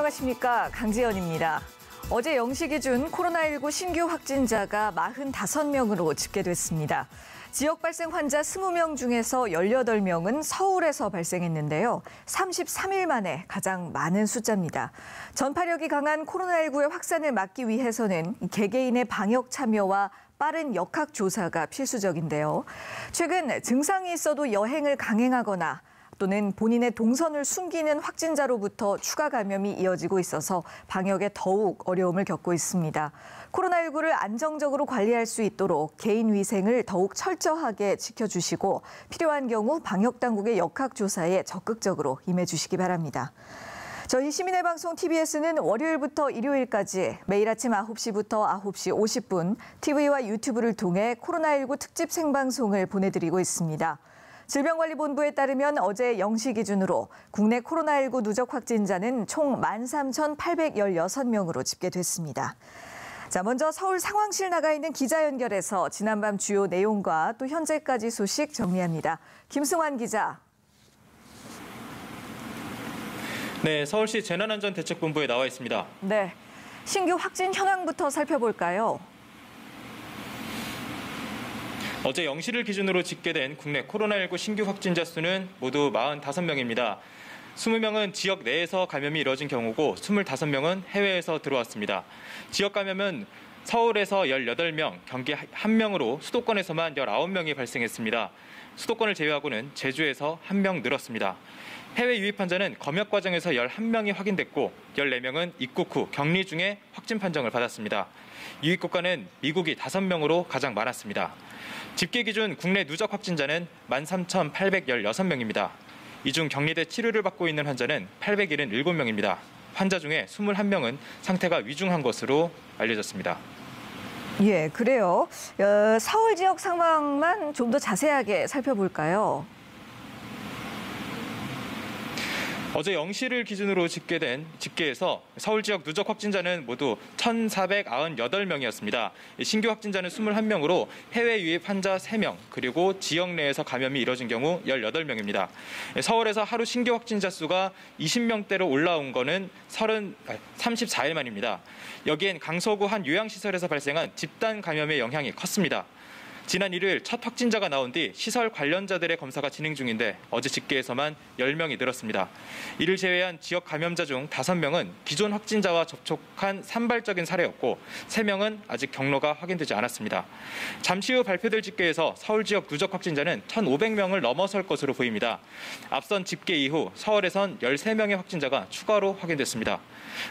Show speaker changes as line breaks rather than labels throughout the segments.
안녕하십니까. 강지연입니다. 어제 0시 기준 코로나19 신규 확진자가 45명으로 집계됐습니다. 지역 발생 환자 20명 중에서 18명은 서울에서 발생했는데요. 33일 만에 가장 많은 숫자입니다. 전파력이 강한 코로나19의 확산을 막기 위해서는 개개인의 방역 참여와 빠른 역학조사가 필수적인데요. 최근 증상이 있어도 여행을 강행하거나 또는 본인의 동선을 숨기는 확진자로부터 추가 감염이 이어지고 있어서 방역에 더욱 어려움을 겪고 있습니다. 코로나19를 안정적으로 관리할 수 있도록 개인 위생을 더욱 철저하게 지켜주시고 필요한 경우 방역당국의 역학조사에 적극적으로 임해주시기 바랍니다. 저희 시민의 방송 TBS는 월요일부터 일요일까지 매일 아침 9시부터 9시 50분 TV와 유튜브를 통해 코로나19 특집 생방송을 보내드리고 있습니다. 질병관리본부에 따르면 어제 0시 기준으로 국내 코로나19 누적 확진자는 총 13,816명으로 집계됐습니다. 자, 먼저 서울 상황실 나가 있는 기자 연결해서 지난밤 주요 내용과 또 현재까지 소식 정리합니다. 김승환 기자.
네, 서울시 재난안전대책본부에 나와 있습니다.
네, 신규 확진 현황부터 살펴볼까요?
어제 0시를 기준으로 집계된 국내 코로나19 신규 확진자 수는 모두 45명입니다. 20명은 지역 내에서 감염이 이뤄진 경우고 25명은 해외에서 들어왔습니다. 지역 감염은 서울에서 18명, 경기 1명으로 수도권에서만 19명이 발생했습니다. 수도권을 제외하고는 제주에서 1명 늘었습니다. 해외 유입 환자는 검역 과정에서 11명이 확인됐고 14명은 입국 후 격리 중에 확진 판정을 받았습니다. 유입 국가는 미국이 5명으로 가장 많았습니다. 집계 기준 국내 누적 확진자는 13,816명입니다. 이 중 격리돼 치료를 받고 있는 환자는 877명입니다. 환자 중에 21명은 상태가 위중한 것으로 알려졌습니다.
예, 그래요. 서울 지역 상황만 좀 더 자세하게 살펴볼까요?
어제 0시를 기준으로 집계에서 서울 지역 누적 확진자는 모두 1,498명이었습니다. 신규 확진자는 21명으로 해외 유입 환자 3명, 그리고 지역 내에서 감염이 이뤄진 경우 18명입니다. 서울에서 하루 신규 확진자 수가 20명대로 올라온 거는 34일 만입니다. 여기엔 강서구 한 요양시설에서 발생한 집단 감염의 영향이 컸습니다. 지난 1일 첫 확진자가 나온 뒤 시설 관련자들의 검사가 진행 중인데 어제 집계에서만 10명이 늘었습니다. 이를 제외한 지역 감염자 중 5명은 기존 확진자와 접촉한 산발적인 사례였고 3명은 아직 경로가 확인되지 않았습니다. 잠시 후 발표될 집계에서 서울 지역 누적 확진자는 1,500명을 넘어설 것으로 보입니다. 앞선 집계 이후 서울에선 13명의 확진자가 추가로 확인됐습니다.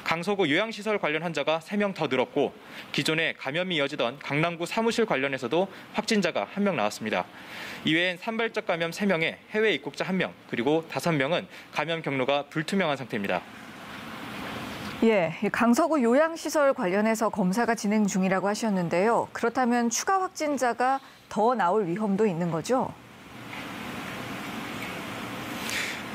강서구 요양시설 관련 환자가 3명 더 늘었고 기존에 감염이 이어지던 강남구 사무실 관련해서도 확진자가 1명 나왔습니다. 이외엔 산발적 감염 3명에 해외 입국자 1명, 그리고 5명은 감염 경로가 불투명한 상태입니다.
예, 강서구 요양시설 관련해서 검사가 진행 중이라고 하셨는데요. 그렇다면 추가 확진자가 더 나올 위험도 있는 거죠?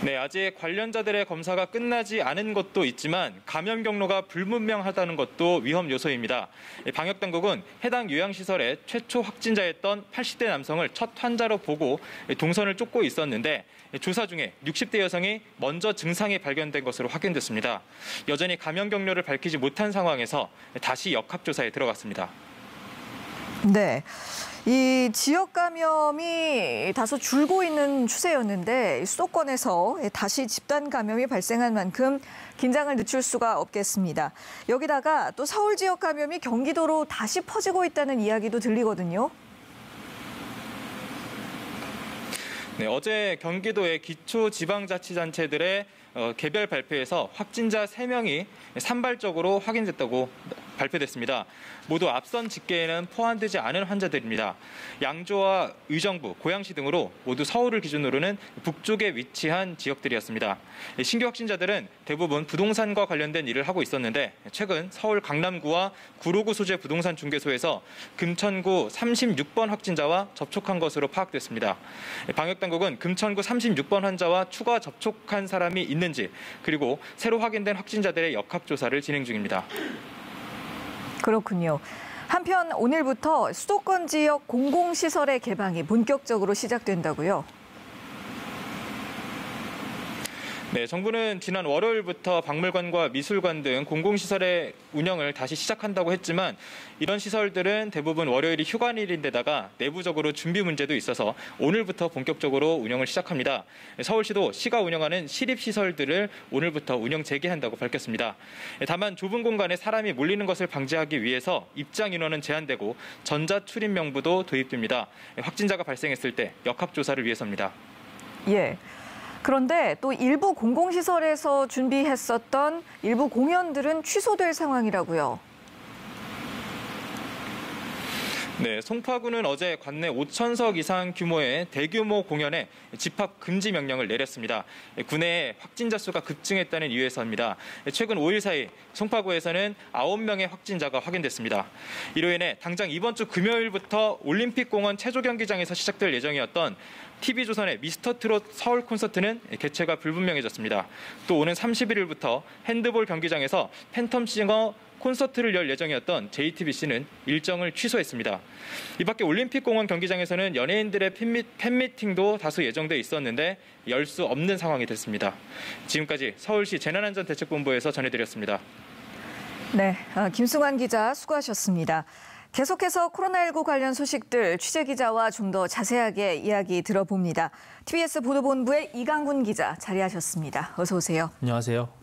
네, 아직 관련자들의 검사가 끝나지 않은 것도 있지만 감염 경로가 불분명하다는 것도 위험 요소입니다. 방역당국은 해당 요양시설의 최초 확진자였던 80대 남성을 첫 환자로 보고 동선을 쫓고 있었는데 조사 중에 60대 여성이 먼저 증상이 발견된 것으로 확인됐습니다. 여전히 감염 경로를 밝히지 못한 상황에서 다시 역학조사에 들어갔습니다.
네. 이 지역 감염이 다소 줄고 있는 추세였는데 수도권에서 다시 집단 감염이 발생한 만큼 긴장을 늦출 수가 없겠습니다. 여기다가 또 서울 지역 감염이 경기도로 다시 퍼지고 있다는 이야기도 들리거든요.
네, 어제 경기도의 기초지방자치단체들의 개별 발표에서 확진자 3명이 산발적으로 확인됐다고 발표됐습니다. 모두 앞선 집계에는 포함되지 않은 환자들입니다. 양조와 의정부, 고양시 등으로 모두 서울을 기준으로는 북쪽에 위치한 지역들이었습니다. 신규 확진자들은 대부분 부동산과 관련된 일을 하고 있었는데 최근 서울 강남구와 구로구 소재 부동산 중개소에서 금천구 36번 확진자와 접촉한 것으로 파악됐습니다. 방역당국은 금천구 36번 환자와 추가 접촉한 사람이 있는지, 그리고 새로 확인된 확진자들의 역학조사를 진행 중입니다.
그렇군요. 한편 오늘부터 수도권 지역 공공시설의 개방이 본격적으로 시작된다고요?
네, 정부는 지난 월요일부터 박물관과 미술관 등 공공시설의 운영을 다시 시작한다고 했지만 이런 시설들은 대부분 월요일이 휴관일인데다가 내부적으로 준비 문제도 있어서 오늘부터 본격적으로 운영을 시작합니다. 서울시도 시가 운영하는 시립시설들을 오늘부터 운영 재개한다고 밝혔습니다. 다만 좁은 공간에 사람이 몰리는 것을 방지하기 위해서 입장 인원은 제한되고 전자출입 명부도 도입됩니다. 확진자가 발생했을 때 역학조사를 위해서입니다.
예. 그런데 또 일부 공공시설에서 준비했었던 일부 공연들은 취소될 상황이라고요.
네, 송파구는 어제 관내 5,000석 이상 규모의 대규모 공연에 집합 금지 명령을 내렸습니다. 구내에 확진자 수가 급증했다는 이유에서입니다. 최근 5일 사이 송파구에서는 9명의 확진자가 확인됐습니다. 이로 인해 당장 이번 주 금요일부터 올림픽공원 체조경기장에서 시작될 예정이었던 TV조선의 미스터트롯 서울 콘서트는 개최가 불분명해졌습니다. 또 오는 31일부터 핸드볼 경기장에서 팬텀싱어 콘서트를 열 예정이었던 JTBC는 일정을 취소했습니다. 이 밖에 올림픽공원 경기장에서는 연예인들의 팬미팅도 다수 예정돼 있었는데 열 수 없는 상황이 됐습니다. 지금까지 서울시 재난안전대책본부에서 전해드렸습니다.
네, 김승환 기자 수고하셨습니다. 계속해서 코로나19 관련 소식들 취재기자와 좀 더 자세하게 이야기 들어봅니다. TBS 보도본부의 이강군 기자 자리하셨습니다. 어서 오세요.
안녕하세요.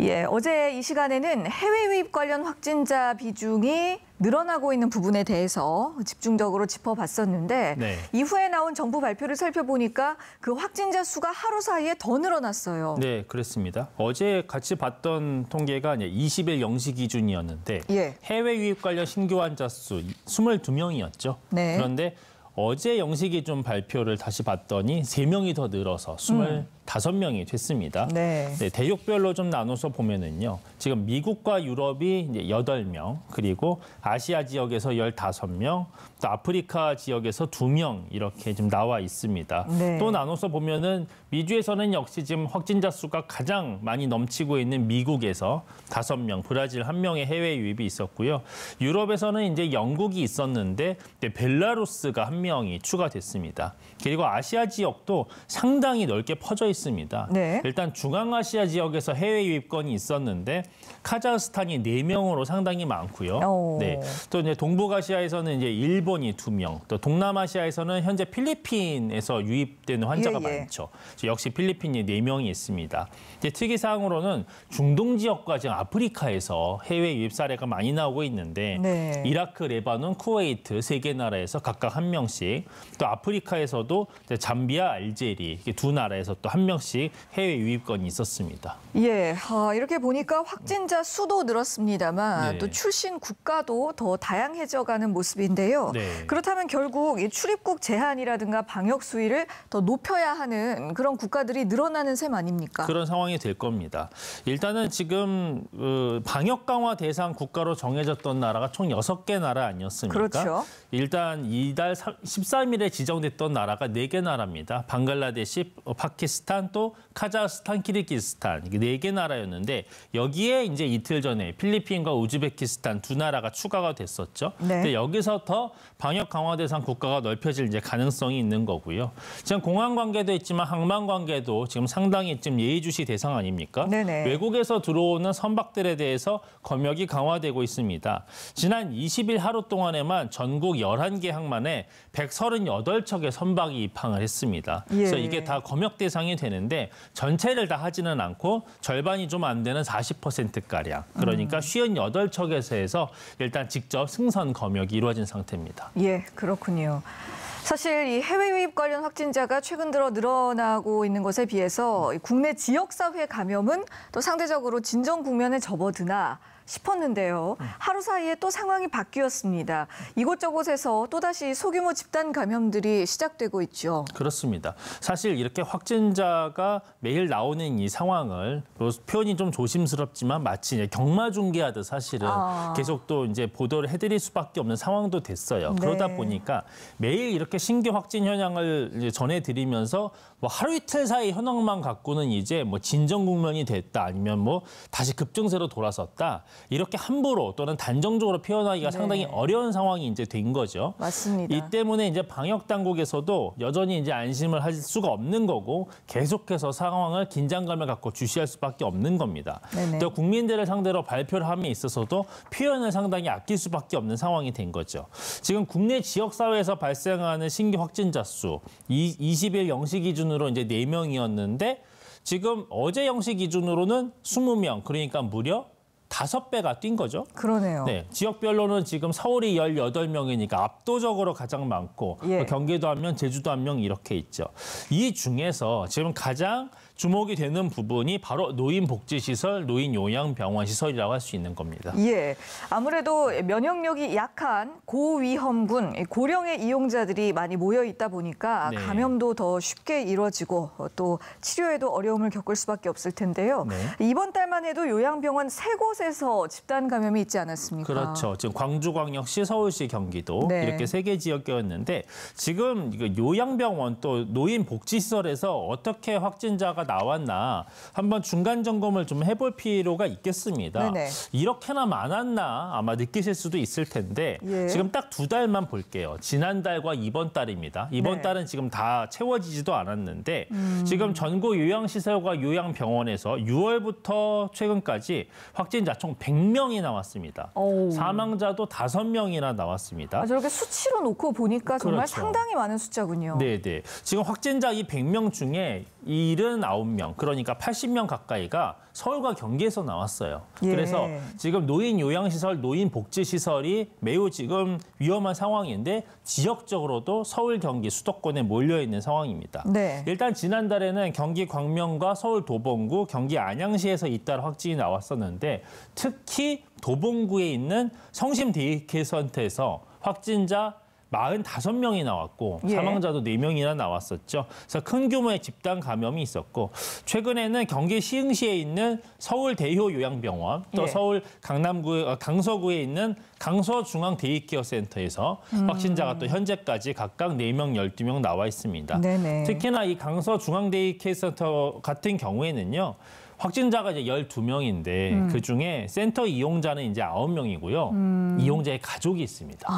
예, 어제 이 시간에는 해외 유입 관련 확진자 비중이 늘어나고 있는 부분에 대해서 집중적으로 짚어봤었는데
네.
이후에 나온 정부 발표를 살펴보니까 그 확진자 수가 하루 사이에 더 늘어났어요.
네, 그렇습니다. 어제 같이 봤던 통계가 20일 0시 기준이었는데
예.
해외 유입 관련 신규 환자 수 22명이었죠.
네.
그런데 어제 0시 기준 발표를 다시 봤더니 3명이 더 늘어서 25명이 됐습니다.
네.
네, 대륙별로 좀 나눠서 보면은요. 지금 미국과 유럽이 이제 8명, 그리고 아시아 지역에서 15명, 또 아프리카 지역에서 2명 이렇게 좀 나와 있습니다.
네.
또 나눠서 보면은 미주에서는 역시 지금 확진자 수가 가장 많이 넘치고 있는 미국에서 5명, 브라질 1명의 해외 유입이 있었고요. 유럽에서는 이제 영국이 있었는데 벨라루스가 1명이 추가됐습니다. 그리고 아시아 지역도 상당히 넓게 퍼져 있습니다.
네.
일단 중앙아시아 지역에서 해외 유입건이 있었는데 카자흐스탄이 4명으로 상당히 많고요.
오.
네. 또 이제 동북아시아에서는 이제 일본이 2명, 또 동남아시아에서는 현재 필리핀에서 유입되는 환자가
예.
많죠. 역시 필리핀이 4명이 있습니다. 이제 특이사항으로는 중동 지역과 지금 아프리카에서 해외 유입 사례가 많이 나오고 있는데
네.
이라크, 레바논, 쿠웨이트 3개 나라에서 각각 1명씩, 또 아프리카에서도 잠비아, 알제리 이렇게 2 나라에서 또 1명씩 해외 유입건이 있었습니다.
예, 이렇게 보니까 확진자 수도 늘었습니다만
네.
또 출신 국가도 더 다양해져가는 모습인데요.
네.
그렇다면 결국 이 출입국 제한이라든가 방역 수위를 더 높여야 하는 그런 국가들이 늘어나는 셈 아닙니까?
그런 상황이 될 겁니다. 일단은 지금 방역 강화 대상 국가로 정해졌던 나라가 총 6개 나라 아니었습니까?
그렇죠.
일단 이달 13일에 지정됐던 나라가 4개 나라입니다. 방글라데시, 파키스탄, 또 카자흐스탄, 키르기스탄 이게 4개 나라였는데 여기에 이제 이틀 전에 필리핀과 우즈베키스탄 2 나라가 추가가 됐었죠.
네.
근데 여기서 더 방역 강화 대상 국가가 넓혀질 이제 가능성이 있는 거고요. 지금 공항 관계도 있지만 항만 관계도 지금 상당히 지금 예의주시 대상 아닙니까?
네네.
외국에서 들어오는 선박들에 대해서 검역이 강화되고 있습니다. 지난 20일 하루 동안에만 전국 11개 항만에 138척의 선박이 입항을 했습니다.
예.
그래서 이게 다 검역 대상이 되는데 전체를 다 하지는 않고 절반이 좀 안 되는 40%가량. 그러니까 58척에서 해서 일단 직접 승선 검역이 이루어진 상태입니다.
예, 그렇군요. 사실 이 해외 유입 관련 확진자가 최근 들어 늘어나고 있는 것에 비해서 국내 지역사회 감염은 또 상대적으로 진정 국면에 접어드나 싶었는데요. 하루 사이에 또 상황이 바뀌었습니다. 이곳저곳에서 또다시 소규모 집단 감염들이 시작되고 있죠.
그렇습니다. 사실 이렇게 확진자가 매일 나오는 이 상황을 표현이 좀 조심스럽지만 마치 경마 중계하듯 사실은 계속 또 이제 보도를 해드릴 수밖에 없는 상황도 됐어요.
네.
그러다 보니까 매일 이렇게 신규 확진 현황을 이제 전해드리면서 뭐 하루 이틀 사이 현황만 갖고는 이제 뭐 진정 국면이 됐다 아니면 뭐 다시 급증세로 돌아섰다 이렇게 함부로 또는 단정적으로 표현하기가
네.
상당히 어려운 상황이 이제 된 거죠.
맞습니다.
이 때문에 이제 방역 당국에서도 여전히 이제 안심을 할 수가 없는 거고 계속해서 상황을 긴장감을 갖고 주시할 수밖에 없는 겁니다.
네네.
또 국민들을 상대로 발표를 함에 있어서도 표현을 상당히 아낄 수밖에 없는 상황이 된 거죠. 지금 국내 지역 사회에서 발생하는 신규 확진자 수 20일 0시 기준으로 이제 4명이었는데 지금 어제 0시 기준으로는 20명, 그러니까 무려 5배가 뛴 거죠.
그러네요.
네, 지역별로는 지금 서울이 18명이니까 압도적으로 가장 많고
예.
경기도 1명, 제주도 1명 이렇게 있죠. 이 중에서 지금 가장 주목이 되는 부분이 바로 노인복지시설, 노인요양병원시설이라고 할 수 있는 겁니다.
예, 아무래도 면역력이 약한 고위험군, 고령의 이용자들이 많이 모여 있다 보니까
네.
감염도 더 쉽게 이뤄지고 또 치료에도 어려움을 겪을 수밖에 없을 텐데요.
네.
이번 달만 해도 요양병원 3곳에서 집단 감염이 있지 않았습니까?
그렇죠. 지금 광주광역시, 서울시, 경기도
네.
이렇게 3개 지역이었는데 지금 이거 요양병원 또 노인복지시설에서 어떻게 확진자가 나왔나 한번 중간 점검을 좀 해볼 필요가 있겠습니다.
네네.
이렇게나 많았나 아마 느끼실 수도 있을 텐데
예.
지금 딱 2달만 볼게요. 지난달과 이번 달입니다. 이번
네.
달은 지금 다 채워지지도 않았는데 지금 전국 요양시설과 요양병원에서 6월부터 최근까지 확진자 총 100명이 나왔습니다.
어우.
사망자도 5명이나 나왔습니다.
저렇게 수치로 놓고 보니까 정말
그렇죠.
상당히 많은 숫자군요.
네네. 지금 확진자 이 100명 중에 79명, 그러니까 80명 가까이가 서울과 경기에서 나왔어요.
예.
그래서 지금 노인 요양시설, 노인 복지시설이 매우 지금 위험한 상황인데 지역적으로도 서울, 경기, 수도권에 몰려 있는 상황입니다.
네.
일단 지난달에는 경기 광명과 서울 도봉구, 경기 안양시에서 잇따라 확진이 나왔었는데 특히 도봉구에 있는 성심 데이케어 센터에서 확진자 45명이 나왔고
예.
사망자도 4명이나 나왔었죠. 그래서 큰 규모의 집단 감염이 있었고 최근에는 경기 시흥시에 있는 서울 대효 요양병원 또
예.
서울 강서구에 있는 강서중앙 데이케어 센터에서 확진자가 또 현재까지 각각 4명, 12명 나와 있습니다.
네네.
특히나 이 강서중앙 데이케어 센터 같은 경우에는요. 확진자가 이제 12명인데 그중에 센터 이용자는 이제 9명이고요. 이용자의 가족이 있습니다.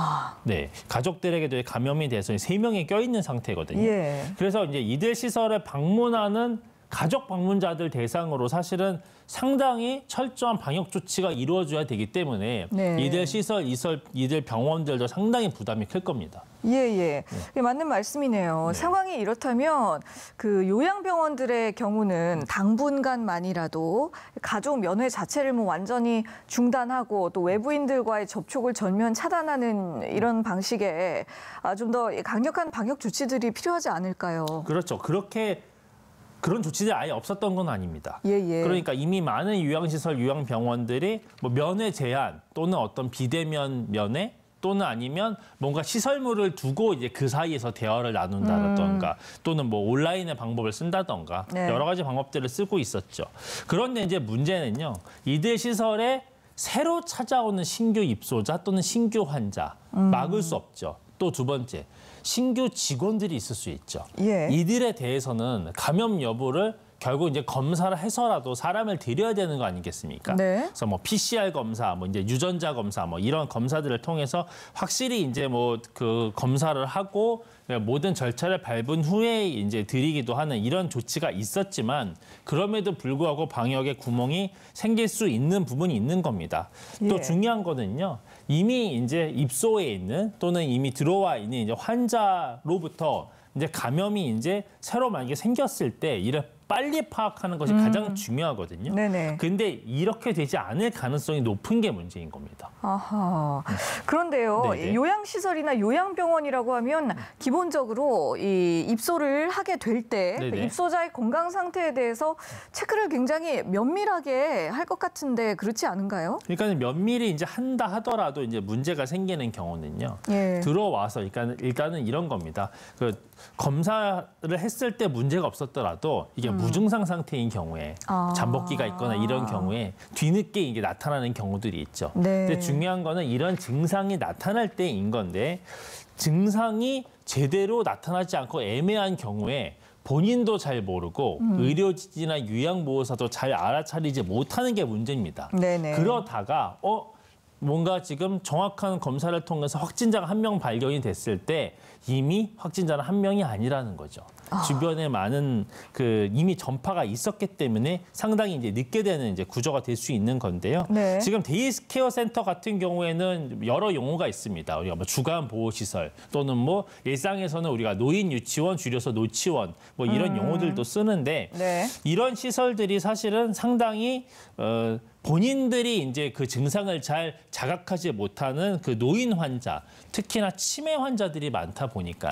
네, 가족들에게도 감염이 돼서 3명이 껴있는 상태거든요.
예.
그래서 이제 이들 시설에 방문하는 가족 방문자들 대상으로 사실은 상당히 철저한 방역 조치가 이루어져야 되기 때문에
네.
이들 시설, 이들 병원들도 상당히 부담이 클 겁니다.
예. 그게 맞는 말씀이네요.
네.
상황이 이렇다면 그 요양병원들의 경우는 당분간만이라도 가족 면회 자체를 뭐 완전히 중단하고 또 외부인들과의 접촉을 전면 차단하는 이런 방식의 좀 더 강력한 방역 조치들이 필요하지 않을까요?
그렇죠. 그런 조치들이 아예 없었던 건 아닙니다.
예.
그러니까 이미 많은 요양시설, 요양병원들이 뭐 면회 제한 또는 어떤 비대면 면회 또는 아니면 뭔가 시설물을 두고 이제 그 사이에서 대화를 나눈다던가 또는 뭐 온라인의 방법을 쓴다던가
네.
여러 가지 방법들을 쓰고 있었죠. 그런데 이제 문제는요. 이들 시설에 새로 찾아오는 신규 입소자 또는 신규 환자 막을 수 없죠. 또 두 번째, 신규 직원들이 있을 수 있죠.
예.
이들에 대해서는 감염 여부를 결국 이제 검사를 해서라도 사람을 들여야 되는 거 아니겠습니까?
네.
그래서 뭐 PCR 검사, 뭐 이제 유전자 검사, 뭐 이런 검사들을 통해서 확실히 이제 뭐 그 검사를 하고 모든 절차를 밟은 후에 이제 드리기도 하는 이런 조치가 있었지만 그럼에도 불구하고 방역에 구멍이 생길 수 있는 부분이 있는 겁니다. 또
예.
중요한 거는요. 이미 이제 입소에 있는 또는 이미 들어와 있는 이제 환자로부터 이제 감염이 이제 새로 만약에 생겼을 때 이를 빨리 파악하는 것이 가장 중요하거든요.
네네.
근데 이렇게 되지 않을 가능성이 높은 게 문제인 겁니다.
아하. 그런데요,
네네.
요양시설이나 요양병원이라고 하면 기본적으로 이 입소를 하게 될 때
네네.
입소자의 건강 상태에 대해서 체크를 굉장히 면밀하게 할 것 같은데 그렇지 않은가요?
그러니까 면밀히 이제 한다 하더라도 이제 문제가 생기는 경우는요.
예.
들어와서 일단은 이런 겁니다. 그 검사를 했을 때 문제가 없었더라도 이게 무증상 상태인 경우에 잠복기가 있거나 이런 경우에 뒤늦게 이게 나타나는 경우들이 있죠.
네.
근데 중요한 거는 이런 증상이 나타날 때인 건데 증상이 제대로 나타나지 않고 애매한 경우에 본인도 잘 모르고 의료진이나 요양보호사도 잘 알아차리지 못하는 게 문제입니다.
네네.
그러다가 뭔가 지금 정확한 검사를 통해서 확진자가 한 명 발견이 됐을 때 이미 확진자는 한 명이 아니라는 거죠. 주변에 많은 이미 전파가 있었기 때문에 상당히 이제 늦게 되는 이제 구조가 될 수 있는 건데요.
네.
지금 데이케어 센터 같은 경우에는 여러 용어가 있습니다. 우리가 뭐 주간 보호 시설 또는 뭐 일상에서는 우리가 노인 유치원 줄여서 노치원 뭐 이런 용어들도 쓰는데
네.
이런 시설들이 사실은 상당히 본인들이 이제 그 증상을 잘 자각하지 못하는 그 노인 환자, 특히나 치매 환자들이 많다 보니까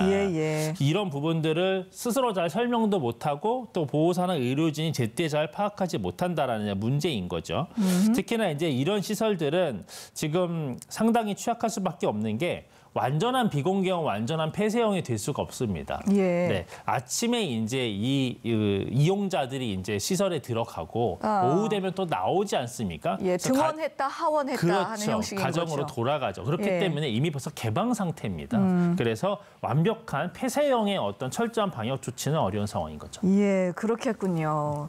이런 부분들을 스스로 잘 설명도 못하고 또 보호사나 의료진이 제때 잘 파악하지 못한다라는 문제인 거죠. 특히나 이제 이런 시설들은 지금 상당히 취약할 수밖에 없는 게 완전한 비공개형, 완전한 폐쇄형이 될 수가 없습니다. 네, 아침에 이제 이용자들이 이제 시설에 들어가고 오후 되면 또 나오지 않습니까?
등원했다, 하원했다
그렇죠.
하는 형식인
가정으로
거죠.
돌아가죠. 그렇기 때문에 이미 벌써 개방 상태입니다. 그래서 완벽한 폐쇄형의 어떤 철저한 방역 조치는 어려운 상황인 거죠.
예, 그렇겠군요.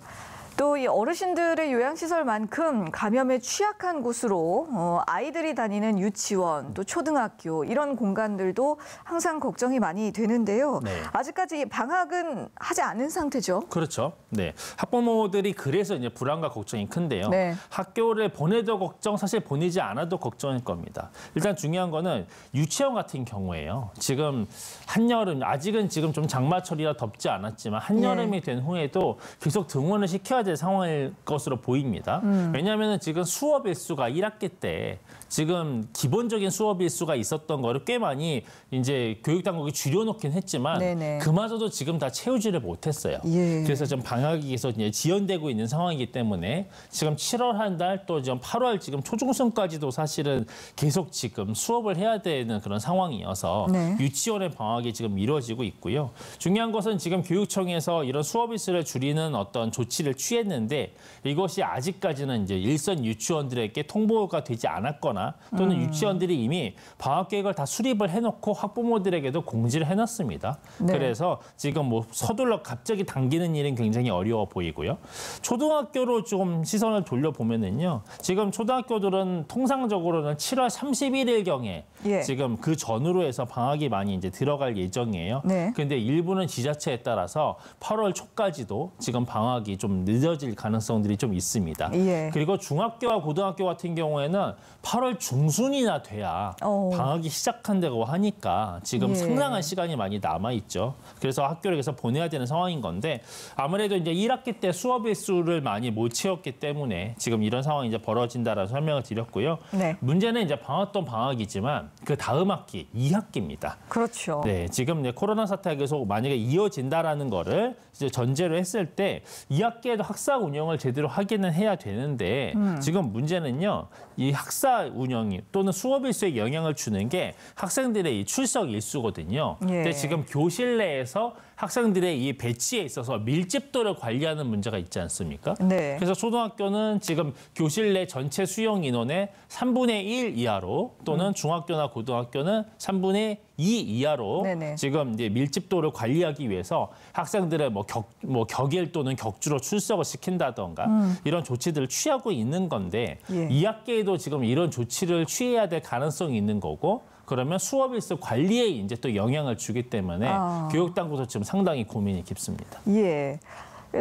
또 이 어르신들의 요양시설만큼 감염에 취약한 곳으로 아이들이 다니는 유치원, 또 초등학교 이런 공간들도 항상 걱정이 많이 되는데요.
네.
아직까지 방학은 하지 않은 상태죠.
그렇죠. 네, 학부모들이 그래서 이제 불안과 걱정이 큰데요.
네.
학교를 보내도 걱정, 사실 보내지 않아도 걱정일 겁니다. 일단 중요한 거는 유치원 같은 경우에요. 지금 한여름, 아직은 지금 좀 장마철이라 덥지 않았지만 한여름이 된 후에도 계속 등원을 시켜야 될 상황일 것으로 보입니다. 왜냐하면 지금 수업 일수가 1학기 때 지금 기본적인 수업 일수가 있었던 거를 꽤 많이 이제 교육당국이 줄여놓긴 했지만 그마저도 지금 다 채우지를 못했어요. 그래서 좀 방학이 계속 이제 지연되고 있는 상황이기 때문에 지금 7월 한 달 또 지금 8월 지금 초중순까지도 사실은 계속 지금 수업을 해야 되는 그런 상황이어서 유치원의 방학이 지금 이루어지고 있고요. 중요한 것은 지금 교육청에서 이런 수업 일수를 줄이는 어떤 조치를 취했는데 이것이 아직까지는 이제 일선 유치원들에게 통보가 되지 않았거나 또는 유치원들이 이미 방학 계획을 다 수립을 해놓고 학부모들에게도 공지를 해놨습니다. 그래서 지금 뭐 서둘러 갑자기 당기는 일은 굉장히 어려워 보이고요. 초등학교로 좀 시선을 돌려보면은요. 지금 초등학교들은 통상적으로는 7월 31일경에 지금 그 전후로 해서 방학이 많이 이제 들어갈 예정이에요. 그런데 일부는 지자체에 따라서 8월 초까지도 지금 방학이 좀 늦어질 가능성들이 좀 있습니다. 그리고 중학교와 고등학교 같은 경우에는 8월 중순이나 돼야 방학이 시작한다고 하니까 지금 상당한 시간이 많이 남아있죠. 그래서 학교를 계속 보내야 되는 상황인 건데 아무래도 이제 1학기 때 수업 일수를 많이 못 채웠기 때문에 지금 이런 상황이 이제 벌어진다라는 설명을 드렸고요. 문제는 이제 방학도 방학이지만 그 다음 학기, 2학기입니다.
그렇죠.
네, 지금 이제 코로나 사태가 계속 만약에 이어진다라는 거를 이제 전제로 했을 때 2학기에도 학사 운영을 제대로 하기는 해야 되는데 지금 문제는요. 이 학사 운영이 또는 수업 일수에 영향을 주는 게 학생들의 이 출석 일수거든요. 근데 지금 교실 내에서 학생들의 이 배치에 있어서 밀집도를 관리하는 문제가 있지 않습니까? 그래서 초등학교는 지금 교실 내 전체 수용 인원의 3분의 1 이하로 또는 중학교나 고등학교는 3분의 2 이하로 지금 이제 밀집도를 관리하기 위해서 학생들의 뭐 격일 또는 격주로 출석을 시킨다던가 이런 조치들을 취하고 있는 건데 2학기에도 지금 이런 조치를 취해야 될 가능성이 있는 거고 그러면 수업 일수 관리에 이제 또 영향을 주기 때문에 교육당국도 지금 상당히 고민이 깊습니다.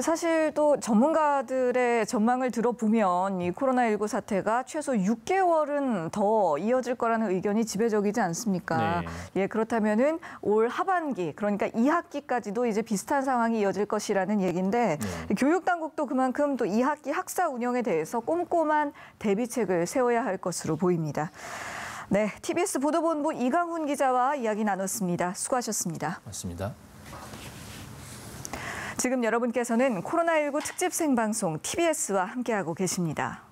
사실 또 전문가들의 전망을 들어보면 이 코로나19 사태가 최소 6개월은 더 이어질 거라는 의견이 지배적이지 않습니까? 그렇다면은 올 하반기, 그러니까 2학기까지도 이제 비슷한 상황이 이어질 것이라는 얘기인데 교육당국도 그만큼 또 2학기 학사 운영에 대해서 꼼꼼한 대비책을 세워야 할 것으로 보입니다. 네, TBS 보도본부 이강훈 기자와 이야기 나눴습니다. 수고하셨습니다.
맞습니다.
지금 여러분께서는 코로나19 특집 생방송 TBS와 함께하고 계십니다.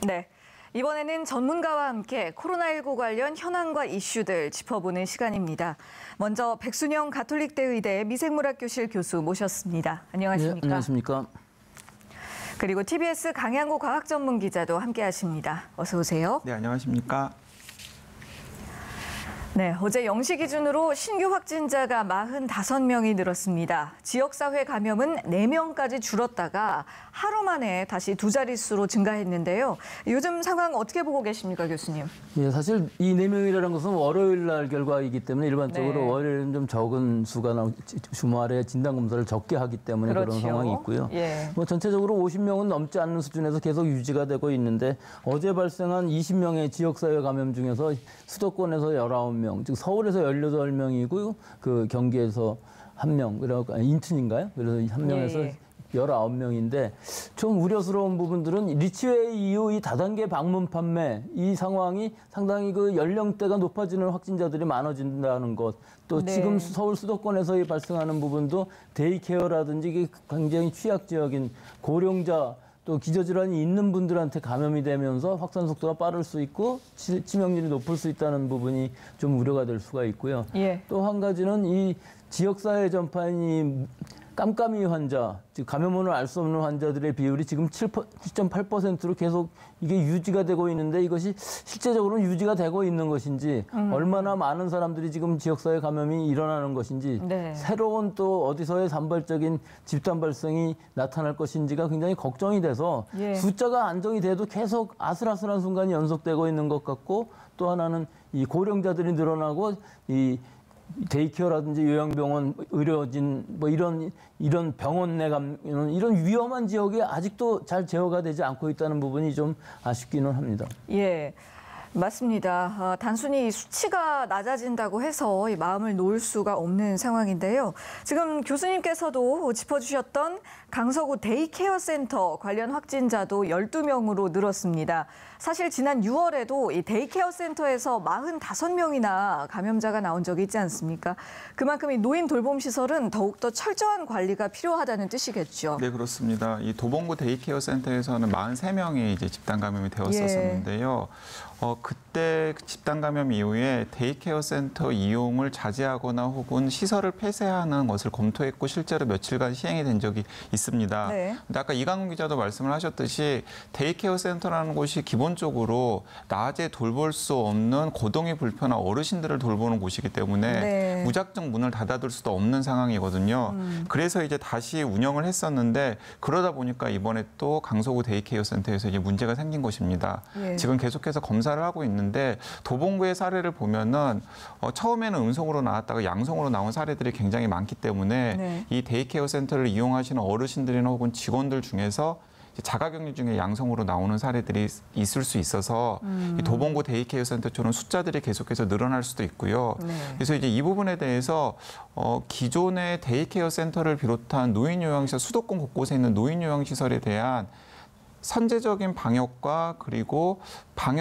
네, 이번에는 전문가와 함께 코로나19 관련 현황과 이슈들 짚어보는 시간입니다. 먼저 백순영 가톨릭대 의대 미생물학교실 교수 모셨습니다. 안녕하십니까?
안녕하십니까?
그리고 TBS 강양구 과학전문기자도 함께하십니다. 어서 오세요.
네, 안녕하십니까?
네, 어제 0시 기준으로 신규 확진자가 45명이 늘었습니다. 지역사회 감염은 4명까지 줄었다가 하루 만에 다시 두 자릿수로 증가했는데요. 요즘 상황 어떻게 보고 계십니까, 교수님?
예, 사실 이 4명이라는 것은 월요일 날 결과이기 때문에 일반적으로
네.
월요일은 좀 적은 수가 주말에 진단검사를 적게 하기 때문에
그렇죠.
그런 상황이 있고요.
예.
뭐 전체적으로 50명은 넘지 않는 수준에서 계속 유지가 되고 있는데 어제 발생한 20명의 지역사회 감염 중에서 수도권에서 19명, 즉 서울에서 18명이고 그 경기에서 1명, 그리고 인천인가요? 그래서 한 명에서
예.
19명인데 좀 우려스러운 부분들은 리치웨이 이후 이 다단계 방문 판매 이 상황이 상당히 그 연령대가 높아지는 확진자들이 많아진다는 것. 또
네.
지금 서울 수도권에서 발생하는 부분도 데이케어라든지 이게 굉장히 취약 지역인 고령자 또 기저질환이 있는 분들한테 감염이 되면서 확산 속도가 빠를 수 있고 치명률이 높을 수 있다는 부분이 좀 우려가 될 수가 있고요.
예.
또 한 가지는 이 지역사회 전파인 깜깜이 환자, 즉 감염원을 알 수 없는 환자들의 비율이 지금 7.8%로 계속 이게 유지가 되고 있는데 이것이 실제적으로는 유지가 되고 있는 것인지 얼마나 많은 사람들이 지금 지역사회 감염이 일어나는 것인지
네.
새로운 또 어디서의 산발적인 집단 발생이 나타날 것인지가 굉장히 걱정이 돼서
예.
숫자가 안정이 돼도 계속 아슬아슬한 순간이 연속되고 있는 것 같고 또 하나는 이 고령자들이 늘어나고 이 데이케어라든지 요양병원, 의료진 뭐 이런 병원 내 감염 이런 위험한 지역이 아직도 잘 제어가 되지 않고 있다는 부분이 좀 아쉽기는 합니다.
예. 맞습니다. 단순히 수치가 낮아진다고 해서 이 마음을 놓을 수가 없는 상황인데요. 지금 교수님께서도 짚어주셨던 강서구 데이케어 센터 관련 확진자도 12명으로 늘었습니다. 사실 지난 6월에도 이 데이케어 센터에서 45명이나 감염자가 나온 적이 있지 않습니까? 그만큼 이 노인 돌봄 시설은 더욱더 철저한 관리가 필요하다는 뜻이겠죠.
네, 그렇습니다. 이 도봉구 데이케어 센터에서는 43명이 이제 집단 감염이 되었었는데요. 그때 집단 감염 이후에 데이케어 센터 이용을 자제하거나 혹은 시설을 폐쇄하는 것을 검토했고 실제로 며칠간 시행이 된 적이 있습니다.
네.
근데 아까 이강훈 기자도 말씀을 하셨듯이 데이케어 센터라는 곳이 기본적으로 낮에 돌볼 수 없는 거동이 불편한 어르신들을 돌보는 곳이기 때문에
네.
무작정 문을 닫아둘 수도 없는 상황이거든요. 그래서 이제 다시 운영을 했었는데 그러다 보니까 이번에 또 강서구 데이케어 센터에서 이제 문제가 생긴 것입니다.
예.
지금 계속해서 검사를 하고 있는데 도봉구의 사례를 보면은 처음에는 음성으로 나왔다가 양성으로 나온 사례들이 굉장히 많기 때문에
네.
이 데이케어 센터를 이용하시는 어르신들이나 혹은 직원들 중에서 자가격리 중에 양성으로 나오는 사례들이 있을 수 있어서 이 도봉구 데이케어 센터처럼 숫자들이 계속해서 늘어날 수도 있고요.
네.
그래서 이제 이 부분에 대해서 기존의 데이케어 센터를 비롯한 노인요양시설 수도권 곳곳에 있는 노인요양시설에 대한 선제적인 방역과 그리고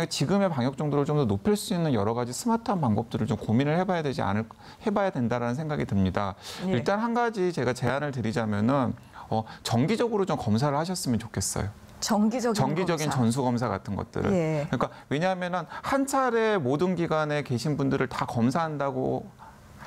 지금의 방역 정도를 좀 더 높일 수 있는 여러 가지 스마트한 방법들을 좀 고민을 해봐야 된다라는 생각이 듭니다.
예.
일단 한 가지 제가 제안을 드리자면은 정기적으로 좀 검사를 하셨으면 좋겠어요. 정기적인
검사.
전수 검사 같은 것들을.
예.
그러니까 왜냐하면은 한 차례 모든 기관에 계신 분들을 다 검사한다고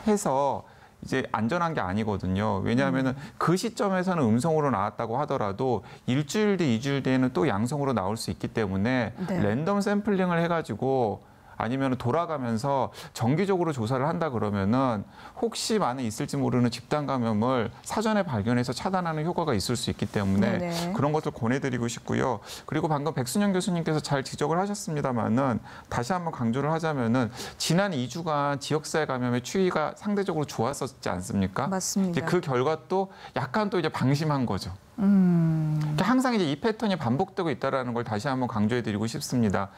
해서 이제 안전한 게 아니거든요. 왜냐하면은 그 시점에서는 음성으로 나왔다고 하더라도 일주일 뒤, 2주일 뒤에는 또 양성으로 나올 수 있기 때문에
네.
랜덤 샘플링을 해가지고 아니면 돌아가면서 정기적으로 조사를 한다 그러면은 혹시 만에 있을지 모르는 집단 감염을 사전에 발견해서 차단하는 효과가 있을 수 있기 때문에
네네.
그런 것을 권해드리고 싶고요. 그리고 방금 백순영 교수님께서 잘 지적을 하셨습니다만은 다시 한번 강조를 하자면은 지난 2주간 지역사회 감염의 추이가 상대적으로 좋았었지 않습니까?
맞습니다.
이제 그 결과 또 약간 또 이제 방심한 거죠. 항상 이제 이 패턴이 반복되고 있다는 걸 다시 한번 강조해드리고 싶습니다.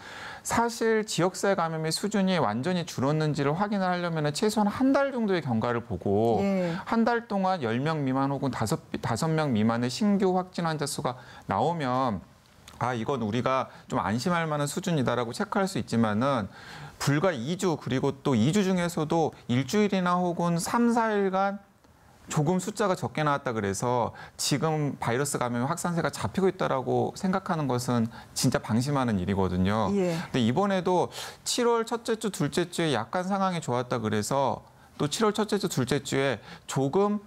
사실 지역사회 감염의 수준이 완전히 줄었는지를 확인을 하려면 최소한 한 달 정도의 경과를 보고
예.
한 달 동안 10명 미만 혹은 5명 미만의 신규 확진 환자 수가 나오면 이건 우리가 좀 안심할 만한 수준이다라고 체크할 수 있지만은 불과 2주 그리고 또 2주 중에서도 일주일이나 혹은 3, 4일간 조금 숫자가 적게 나왔다 그래서 지금 바이러스 감염 확산세가 잡히고 있다라고 생각하는 것은 진짜 방심하는 일이거든요.
예.
근데 이번에도 7월 첫째 주, 둘째 주에 약간 상황이 좋았다 그래서 또 7월 첫째 주, 둘째 주에 조금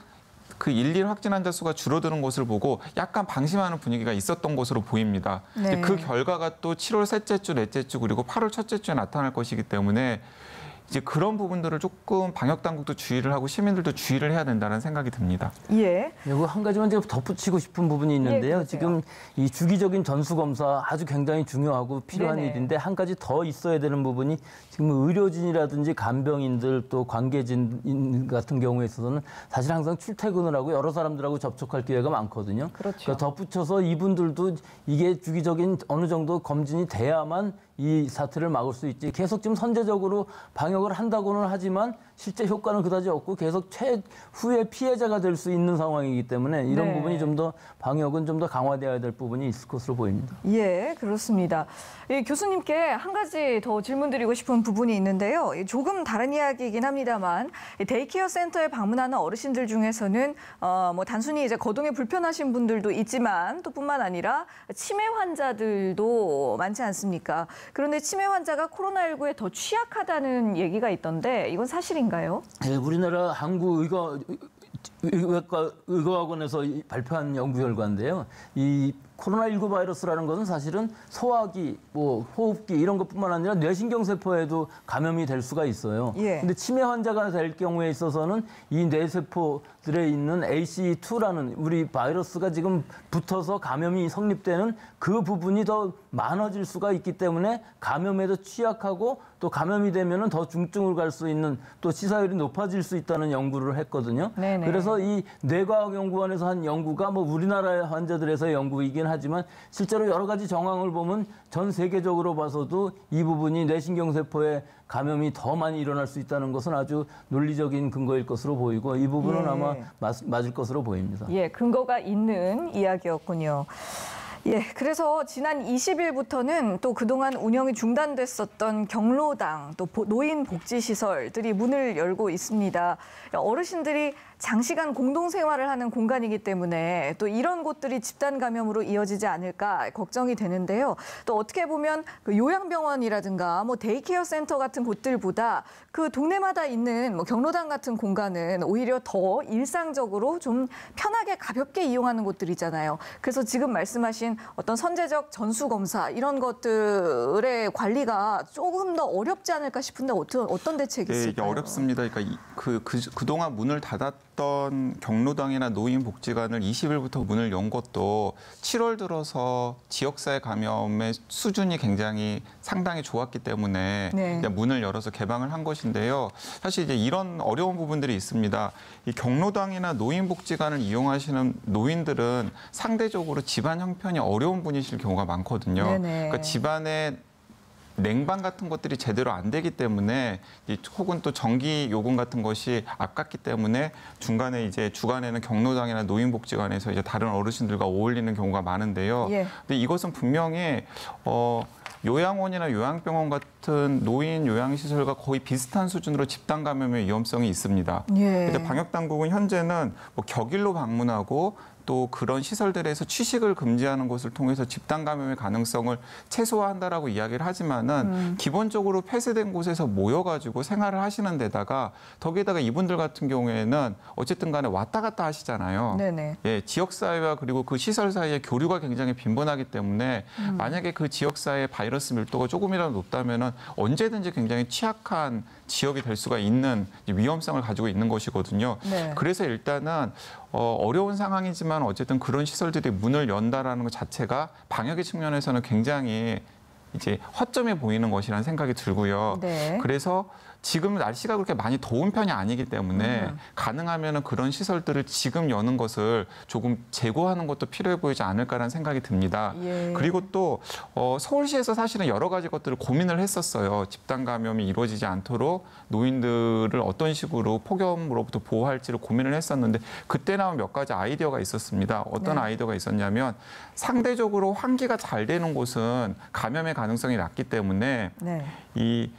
그 일일 확진 환자 수가 줄어드는 것을 보고 약간 방심하는 분위기가 있었던 것으로 보입니다.
네.
그 결과가 또 7월 셋째 주, 넷째 주 그리고 8월 첫째 주에 나타날 것이기 때문에 이제 그런 부분들을 조금 방역 당국도 주의를 하고 시민들도 주의를 해야 된다는 생각이 듭니다.
예.
그리고 한 가지만 제가 덧붙이고 싶은 부분이 있는데요.
예,
지금 이 주기적인 전수 검사 아주 굉장히 중요하고 필요한
네네.
일인데 한 가지 더 있어야 되는 부분이 지금 의료진이라든지 간병인들 또 관계진 같은 경우에 있어서는 사실 항상 출퇴근을 하고 여러 사람들하고 접촉할 기회가 많거든요.
그렇죠.
그러니까 덧붙여서 이분들도 이게 주기적인 어느 정도 검진이 돼야만 이 사태를 막을 수 있지. 계속 지금 선제적으로 방역을 한다고는 하지만 실제 효과는 그다지 없고 계속 최후의 피해자가 될 수 있는 상황이기 때문에 이런
네.
부분이 좀 더 방역은 좀 더 강화돼야 될 부분이 있을 것으로 보입니다.
예, 그렇습니다. 예, 교수님께 한 가지 더 질문드리고 싶은 부분이 있는데요. 조금 다른 이야기이긴 합니다만 데이케어 센터에 방문하는 어르신들 중에서는 뭐 단순히 이제 거동이 불편하신 분들도 있지만 또 뿐만 아니라 치매 환자들도 많지 않습니까? 그런데 치매 환자가 코로나19에 더 취약하다는 얘기가 있던데 이건 사실인가요?
네, 우리나라 한국의과학원에서 발표한 연구 결과인데요. 이 코로나19 바이러스라는 것은 사실은 소화기, 뭐 호흡기 이런 것뿐만 아니라 뇌신경세포에도 감염이 될 수가 있어요.
예.
근데 치매 환자가 될 경우에 있어서는 이 뇌세포들에 있는 ACE2라는 우리 바이러스가 지금 붙어서 감염이 성립되는 그 부분이 더 많아질 수가 있기 때문에 감염에도 취약하고 또 감염이 되면은 더 중증을 갈 수 있는 또 치사율이 높아질 수 있다는 연구를 했거든요.
네네.
그래서 이 뇌과학연구원에서 한 연구가 뭐 우리나라 환자들에서의 연구이긴 하지만 실제로 여러 가지 정황을 보면 전 세계적으로 봐서도 이 부분이 뇌신경세포에 감염이 더 많이 일어날 수 있다는 것은 아주 논리적인 근거일 것으로 보이고 이 부분은
예.
아마 맞을 것으로 보입니다.
예, 근거가 있는 이야기였군요. 예, 그래서 지난 20일부터는 또 그동안 운영이 중단됐었던 경로당, 또 노인 복지시설들이 문을 열고 있습니다. 어르신들이 장시간 공동생활을 하는 공간이기 때문에 또 이런 곳들이 집단 감염으로 이어지지 않을까 걱정이 되는데요. 또 어떻게 보면 그 요양병원이라든가 뭐 데이케어 센터 같은 곳들보다 그 동네마다 있는 뭐 경로당 같은 공간은 오히려 더 일상적으로 좀 편하게 가볍게 이용하는 곳들이잖아요. 그래서 지금 말씀하신 어떤 선제적 전수검사 이런 것들의 관리가 조금 더 어렵지 않을까 싶은데 어떤 대책이
네, 이게
있을까요?
어렵습니다. 그러니까 그동안 문을 닫았던 경로당이나 노인복지관을 20일부터 문을 연 것도 7월 들어서 지역사회 감염의 수준이 굉장히 상당히 좋았기 때문에
네.
이제 문을 열어서 개방을 한 것인데요. 사실 이제 이런 어려운 부분들이 있습니다. 이 경로당이나 노인복지관을 이용하시는 노인들은 상대적으로 집안 형편이 어려운 분이실 경우가 많거든요.
네네.
그러니까 집안에 냉방 같은 것들이 제대로 안 되기 때문에 혹은 또 전기 요금 같은 것이 아깝기 때문에 중간에 이제 주간에는 경로당이나 노인복지관에서 이제 다른 어르신들과 어울리는 경우가 많은데요.
예.
근데 이것은 분명히 요양원이나 요양병원 같은 노인 요양시설과 거의 비슷한 수준으로 집단 감염의 위험성이 있습니다.
예.
그래서 방역 당국은 현재는 뭐 격일로 방문하고 또 그런 시설들에서 취식을 금지하는 것을 통해서 집단 감염의 가능성을 최소화한다라고 이야기를 하지만은 기본적으로 폐쇄된 곳에서 모여가지고 생활을 하시는 데다가 거기에다가 이분들 같은 경우에는 어쨌든 간에 왔다 갔다 하시잖아요.
네네.
예, 지역사회와 그리고 그 시설 사이에 교류가 굉장히 빈번하기 때문에 만약에 그 지역사회의 바이러스 밀도가 조금이라도 높다면은 언제든지 굉장히 취약한 지역이 될 수가 있는 위험성을 가지고 있는 것이거든요.
네.
그래서 일단은 어려운 상황이지만 어쨌든 그런 시설들이 문을 연다라는 것 자체가 방역의 측면에서는 굉장히 이제 허점이 보이는 것이라는 생각이 들고요.
네.
그래서 지금 날씨가 그렇게 많이 더운 편이 아니기 때문에 가능하면 그런 시설들을 지금 여는 것을 조금 재고하는 것도 필요해 보이지 않을까라는 생각이 듭니다.
예.
그리고 또 서울시에서 사실은 여러 가지 것들을 고민을 했었어요. 집단 감염이 이루어지지 않도록 노인들을 어떤 식으로 폭염으로부터 보호할지를 고민을 했었는데 그때 나온 몇 가지 아이디어가 있었습니다. 어떤
네.
아이디어가 있었냐면 상대적으로 환기가 잘 되는 곳은 감염의 가능성이 낮기 때문에
네.
이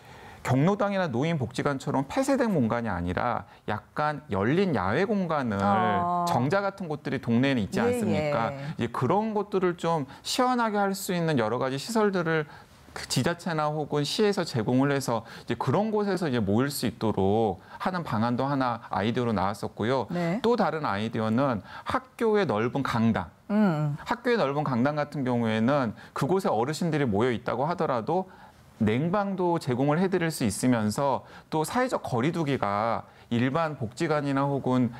경로당이나 노인복지관처럼 폐쇄된 공간이 아니라 약간 열린 야외 공간을 정자 같은 곳들이 동네에는 있지 않습니까?
예.
이제 그런 것들을 좀 시원하게 할 수 있는 여러 가지 시설들을 지자체나 혹은 시에서 제공을 해서 이제 그런 곳에서 이제 모일 수 있도록 하는 방안도 하나 아이디어로 나왔었고요.
네.
또 다른 아이디어는 학교의 넓은 강당. 학교의 넓은 강당 같은 경우에는 그곳에 어르신들이 모여 있다고 하더라도 냉방도 제공을 해드릴 수 있으면서 또 사회적 거리두기가 일반 복지관이나 혹은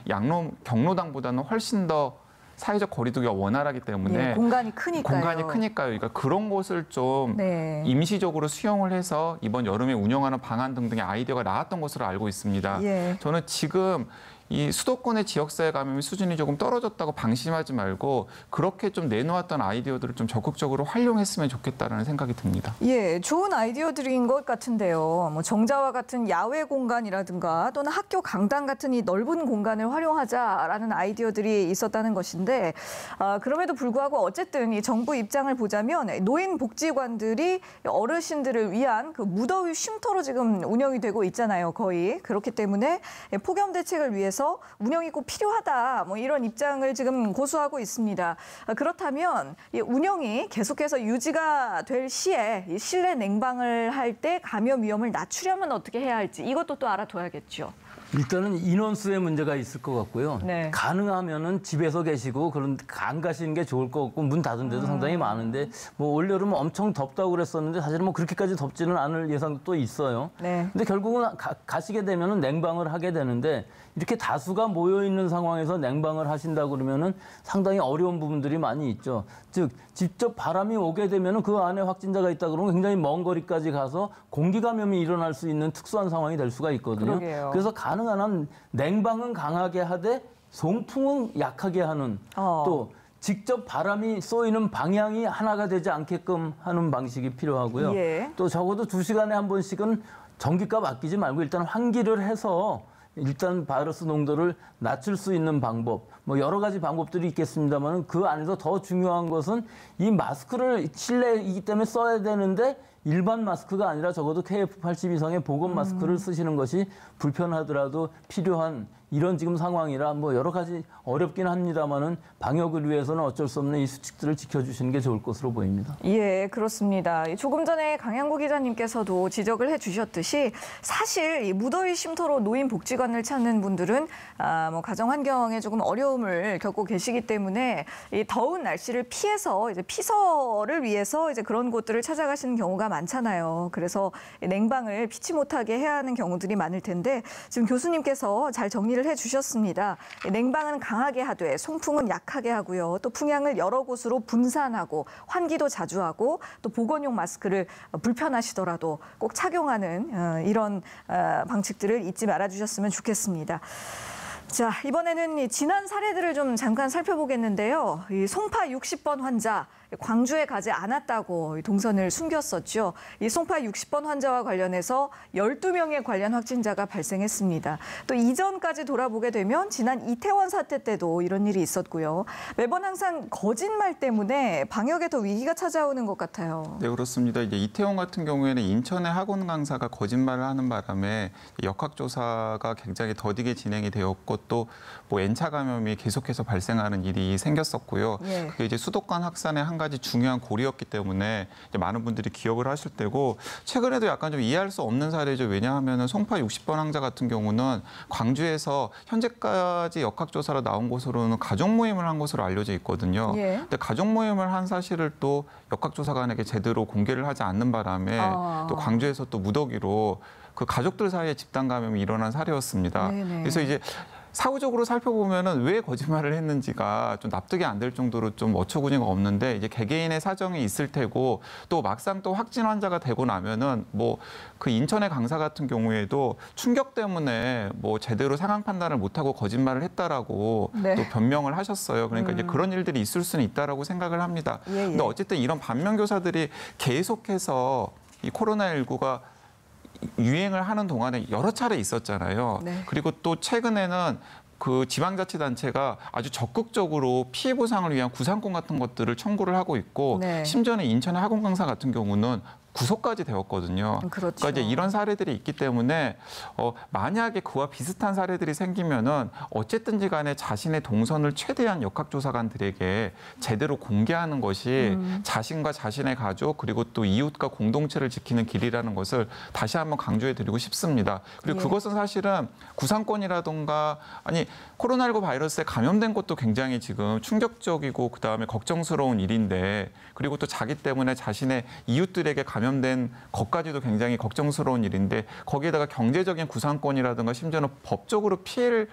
경로당보다는 훨씬 더 사회적 거리두기가 원활하기 때문에
네, 공간이 크니까요.
그러니까 그런 곳을 좀
네.
임시적으로 수용을 해서 이번 여름에 운영하는 방안 등등의 아이디어가 나왔던 것으로 알고 있습니다.
예.
저는 지금 이 수도권의 지역사회 감염의 수준이 조금 떨어졌다고 방심하지 말고 그렇게 좀 내놓았던 아이디어들을 좀 적극적으로 활용했으면 좋겠다라는 생각이 듭니다.
예, 좋은 아이디어들인 것 같은데요. 뭐 정자와 같은 야외 공간이라든가 또는 학교 강당 같은 이 넓은 공간을 활용하자라는 아이디어들이 있었다는 것인데 그럼에도 불구하고 어쨌든 이 정부 입장을 보자면 노인복지관들이 어르신들을 위한 그 무더위 쉼터로 지금 운영이 되고 있잖아요. 거의. 그렇기 때문에 폭염 대책을 위해서 운영이 꼭 필요하다. 뭐 이런 입장을 지금 고수하고 있습니다. 그렇다면 이 운영이 계속해서 유지가 될 시에 이 실내 냉방을 할 때 감염 위험을 낮추려면 어떻게 해야 할지 이것도 또 알아둬야겠죠.
일단은 인원수의 문제가 있을 것 같고요.
네.
가능하면은 집에서 계시고 그런 안 가시는 게 좋을 것 같고 문 닫은 데도 상당히 많은데 뭐 올여름은 엄청 덥다고 그랬었는데 사실은 뭐 그렇게까지 덥지는 않을 예상도 또 있어요.
네.
근데 결국은 가시게 되면은 냉방을 하게 되는데 이렇게 다수가 모여 있는 상황에서 냉방을 하신다 그러면은 상당히 어려운 부분들이 많이 있죠. 즉 직접 바람이 오게 되면은 그 안에 확진자가 있다 그러면 굉장히 먼 거리까지 가서 공기 감염이 일어날 수 있는 특수한 상황이 될 수가 있거든요.
그러게요.
그래서 가능한 한 냉방은 강하게 하되 송풍은 약하게 하는 또 직접 바람이 쏘이는 방향이 하나가 되지 않게끔 하는 방식이 필요하고요.
예.
또 적어도 2시간에 한 번씩은 전기값 아끼지 말고 일단 환기를 해서 일단 바이러스 농도를 낮출 수 있는 방법, 뭐 여러 가지 방법들이 있겠습니다만 그 안에서 더 중요한 것은 이 마스크를 실내이기 때문에 써야 되는데 일반 마스크가 아니라 적어도 KF80 이상의 보건 마스크를 쓰시는 것이 불편하더라도 필요한 이런 지금 상황이라 뭐 여러 가지 어렵긴 합니다만은 방역을 위해서는 어쩔 수 없는 이 수칙들을 지켜주시는 게 좋을 것으로 보입니다.
예, 그렇습니다. 조금 전에 강양구 기자님께서도 지적을 해주셨듯이 사실 이 무더위 쉼터로 노인 복지관을 찾는 분들은 뭐 가정 환경에 조금 어려움을 겪고 계시기 때문에 이 더운 날씨를 피해서 이제 피서를 위해서 이제 그런 곳들을 찾아가시는 경우가 많잖아요. 그래서 냉방을 피치 못하게 해야 하는 경우들이 많을 텐데 지금 교수님께서 잘 정리를 해주셨습니다. 냉방은 강하게 하되 송풍은 약하게 하고요. 또 풍향을 여러 곳으로 분산하고 환기도 자주 하고 또 보건용 마스크를 불편하시더라도 꼭 착용하는 이런 방식들을 잊지 말아주셨으면 좋겠습니다. 자, 이번에는 지난 사례들을 좀 잠깐 살펴보겠는데요. 이 송파 60번 환자 광주에 가지 않았다고 동선을 숨겼었죠. 이 송파 60번 환자와 관련해서 12명의 관련 확진자가 발생했습니다. 또 이전까지 돌아보게 되면 지난 이태원 사태 때도 이런 일이 있었고요. 매번 항상 거짓말 때문에 방역에 더 위기가 찾아오는 것 같아요.
네, 그렇습니다. 이제 이태원 같은 경우에는 인천의 학원 강사가 거짓말을 하는 바람에 역학조사가 굉장히 더디게 진행이 되었고 또 뭐 N차 감염이 계속해서 발생하는 일이 생겼었고요.
예.
그게 이제 수도권 확산의 한 가지 중요한 고리였기 때문에 이제 많은 분들이 기억을 하실 때고 최근에도 약간 좀 이해할 수 없는 사례죠. 왜냐하면 송파 60번 환자 같은 경우는 광주에서 현재까지 역학조사로 나온 곳으로는 가족 모임을 한 것으로 알려져 있거든요.
예.
근데 가족 모임을 한 사실을 또 역학조사관에게 제대로 공개를 하지 않는 바람에 또 광주에서 또 무더기로 그 가족들 사이에 집단 감염이 일어난 사례였습니다.
네네.
그래서 이제 사후적으로 살펴보면은 왜 거짓말을 했는지가 좀 납득이 안 될 정도로 좀 어처구니가 없는데 이제 개개인의 사정이 있을 테고 또 막상 또 확진 환자가 되고 나면은 뭐 그 인천의 강사 같은 경우에도 충격 때문에 뭐 제대로 상황 판단을 못하고 거짓말을 했다라고
네.
또 변명을 하셨어요. 그러니까 이제 그런 일들이 있을 수는 있다라고 생각을 합니다.
예, 예.
근데 어쨌든 이런 반면교사들이 계속해서 이 코로나19가 유행을 하는 동안에 여러 차례 있었잖아요.
네.
그리고 또 최근에는 그 지방자치단체가 아주 적극적으로 피해 보상을 위한 구상권 같은 것들을 청구를 하고 있고
네.
심지어는 인천의 학원 강사 같은 경우는 구속까지 되었거든요.
그렇죠.
그러니까 이제 이런 사례들이 있기 때문에 만약에 그와 비슷한 사례들이 생기면은 어쨌든지 간에 자신의 동선을 최대한 역학조사관들에게 제대로 공개하는 것이 자신과 자신의 가족 그리고 또 이웃과 공동체를 지키는 길이라는 것을 다시 한번 강조해 드리고 싶습니다. 그리고
예.
그것은 사실은 구상권이라든가 아니 코로나19 바이러스에 감염된 것도 굉장히 지금 충격적이고 그다음에 걱정스러운 일인데 그리고 또 자기 때문에 자신의 이웃들에게 감염 감염된 것까지도 굉장히 걱정스러운 일인데 거기에다가 경제적인 구상권이라든가 심지어는 법적으로 피해를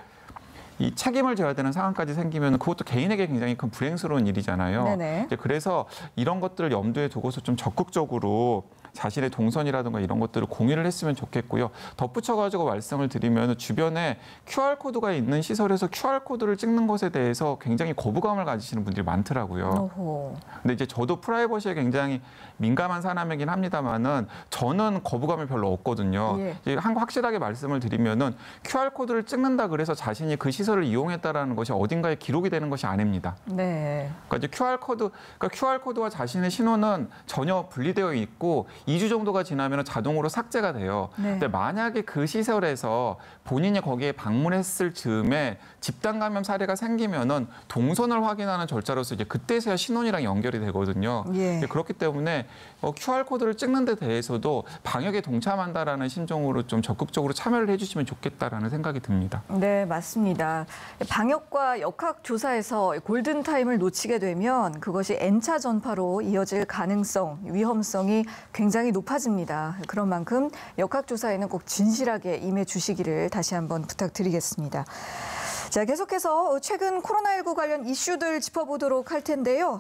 이 책임을 져야 되는 상황까지 생기면 그것도 개인에게 굉장히 큰 불행스러운 일이잖아요.
네네.
그래서 이런 것들을 염두에 두고서 좀 적극적으로 자신의 동선이라든가 이런 것들을 공유를 했으면 좋겠고요. 덧붙여가지고 말씀을 드리면 주변에 QR코드가 있는 시설에서 QR코드를 찍는 것에 대해서 굉장히 거부감을 가지시는 분들이 많더라고요.
오호.
근데 이제 저도 프라이버시에 굉장히 민감한 사람이긴 합니다만은 저는 거부감이 별로 없거든요.
예.
이제 확실하게 말씀을 드리면은 QR코드를 찍는다 그래서 자신이 그 시설을 이용했다라는 것이 어딘가에 기록이 되는 것이 아닙니다.
네.
그러니까 이제 QR코드와 자신의 신원은 전혀 분리되어 있고 2주 정도가 지나면 자동으로 삭제가 돼요.
네.
근데 만약에 그 시설에서 본인이 거기에 방문했을 즈음에 집단 감염 사례가 생기면은 동선을 확인하는 절차로서 이제 그때서야 신원이랑 연결이 되거든요.
예.
그렇기 때문에 QR코드를 찍는 데 대해서도 방역에 동참한다라는 심정으로 좀 적극적으로 참여를 해주시면 좋겠다라는 생각이 듭니다.
네, 맞습니다. 방역과 역학조사에서 골든타임을 놓치게 되면 그것이 N차 전파로 이어질 가능성, 위험성이 굉장히 높아집니다. 그런 만큼 역학조사에는 꼭 진실하게 임해 주시기를 다시 한번 부탁드리겠습니다. 자, 계속해서 최근 코로나19 관련 이슈들 짚어보도록 할 텐데요.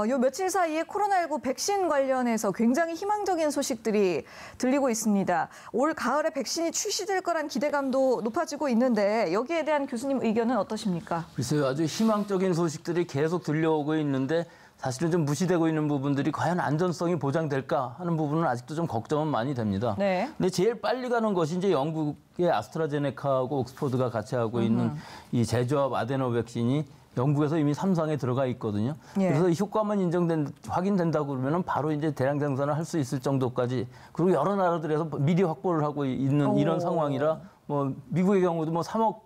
요 며칠 사이에 코로나19 백신 관련해서 굉장히 희망적인 소식들이 들리고 있습니다. 올 가을에 백신이 출시될 거란 기대감도 높아지고 있는데 여기에 대한 교수님 의견은 어떠십니까?
글쎄요, 아주 희망적인 소식들이 계속 들려오고 있는데 사실은 좀 무시되고 있는 부분들이 과연 안전성이 보장될까 하는 부분은 아직도 좀 걱정은 많이 됩니다.
네.
근데 제일 빨리 가는 것이 이제 영국의 아스트라제네카하고 옥스퍼드가 같이 하고 있는 이 제조업 아데노 백신이 영국에서 이미 3상에 들어가 있거든요.
예.
그래서 효과만 확인된다고 그러면 바로 이제 대량 생산을 할 수 있을 정도까지 그리고 여러 나라들에서 미리 확보를 하고 있는 이런 상황이라 뭐 미국의 경우도 뭐 3억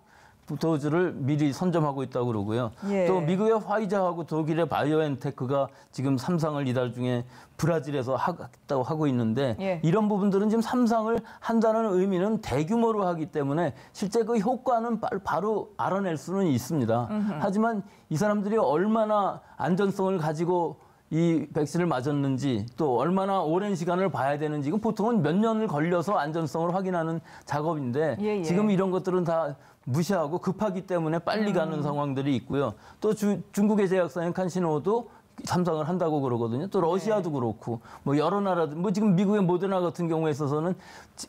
도즈를 미리 선점하고 있다고 그러고요.
예.
또 미국의 화이자하고 독일의 바이오엔테크가 지금 3상을 이달 중에 브라질에서 하겠다고 하고 있는데
예.
이런 부분들은 지금 3상을 한다는 의미는 대규모로 하기 때문에 실제 그 효과는 바로 알아낼 수는 있습니다. 하지만 이 사람들이 얼마나 안전성을 가지고 이 백신을 맞았는지 또 얼마나 오랜 시간을 봐야 되는지 이건 보통은 몇 년을 걸려서 안전성을 확인하는 작업인데
예.
지금 이런 것들은 다 무시하고 급하기 때문에 빨리 가는 상황들이 있고요. 또 중국의 제약사인 칸시노도 3상을 한다고 그러거든요. 또 러시아도 그렇고 뭐 여러 나라들 뭐 지금 미국의 모더나 같은 경우에 있어서는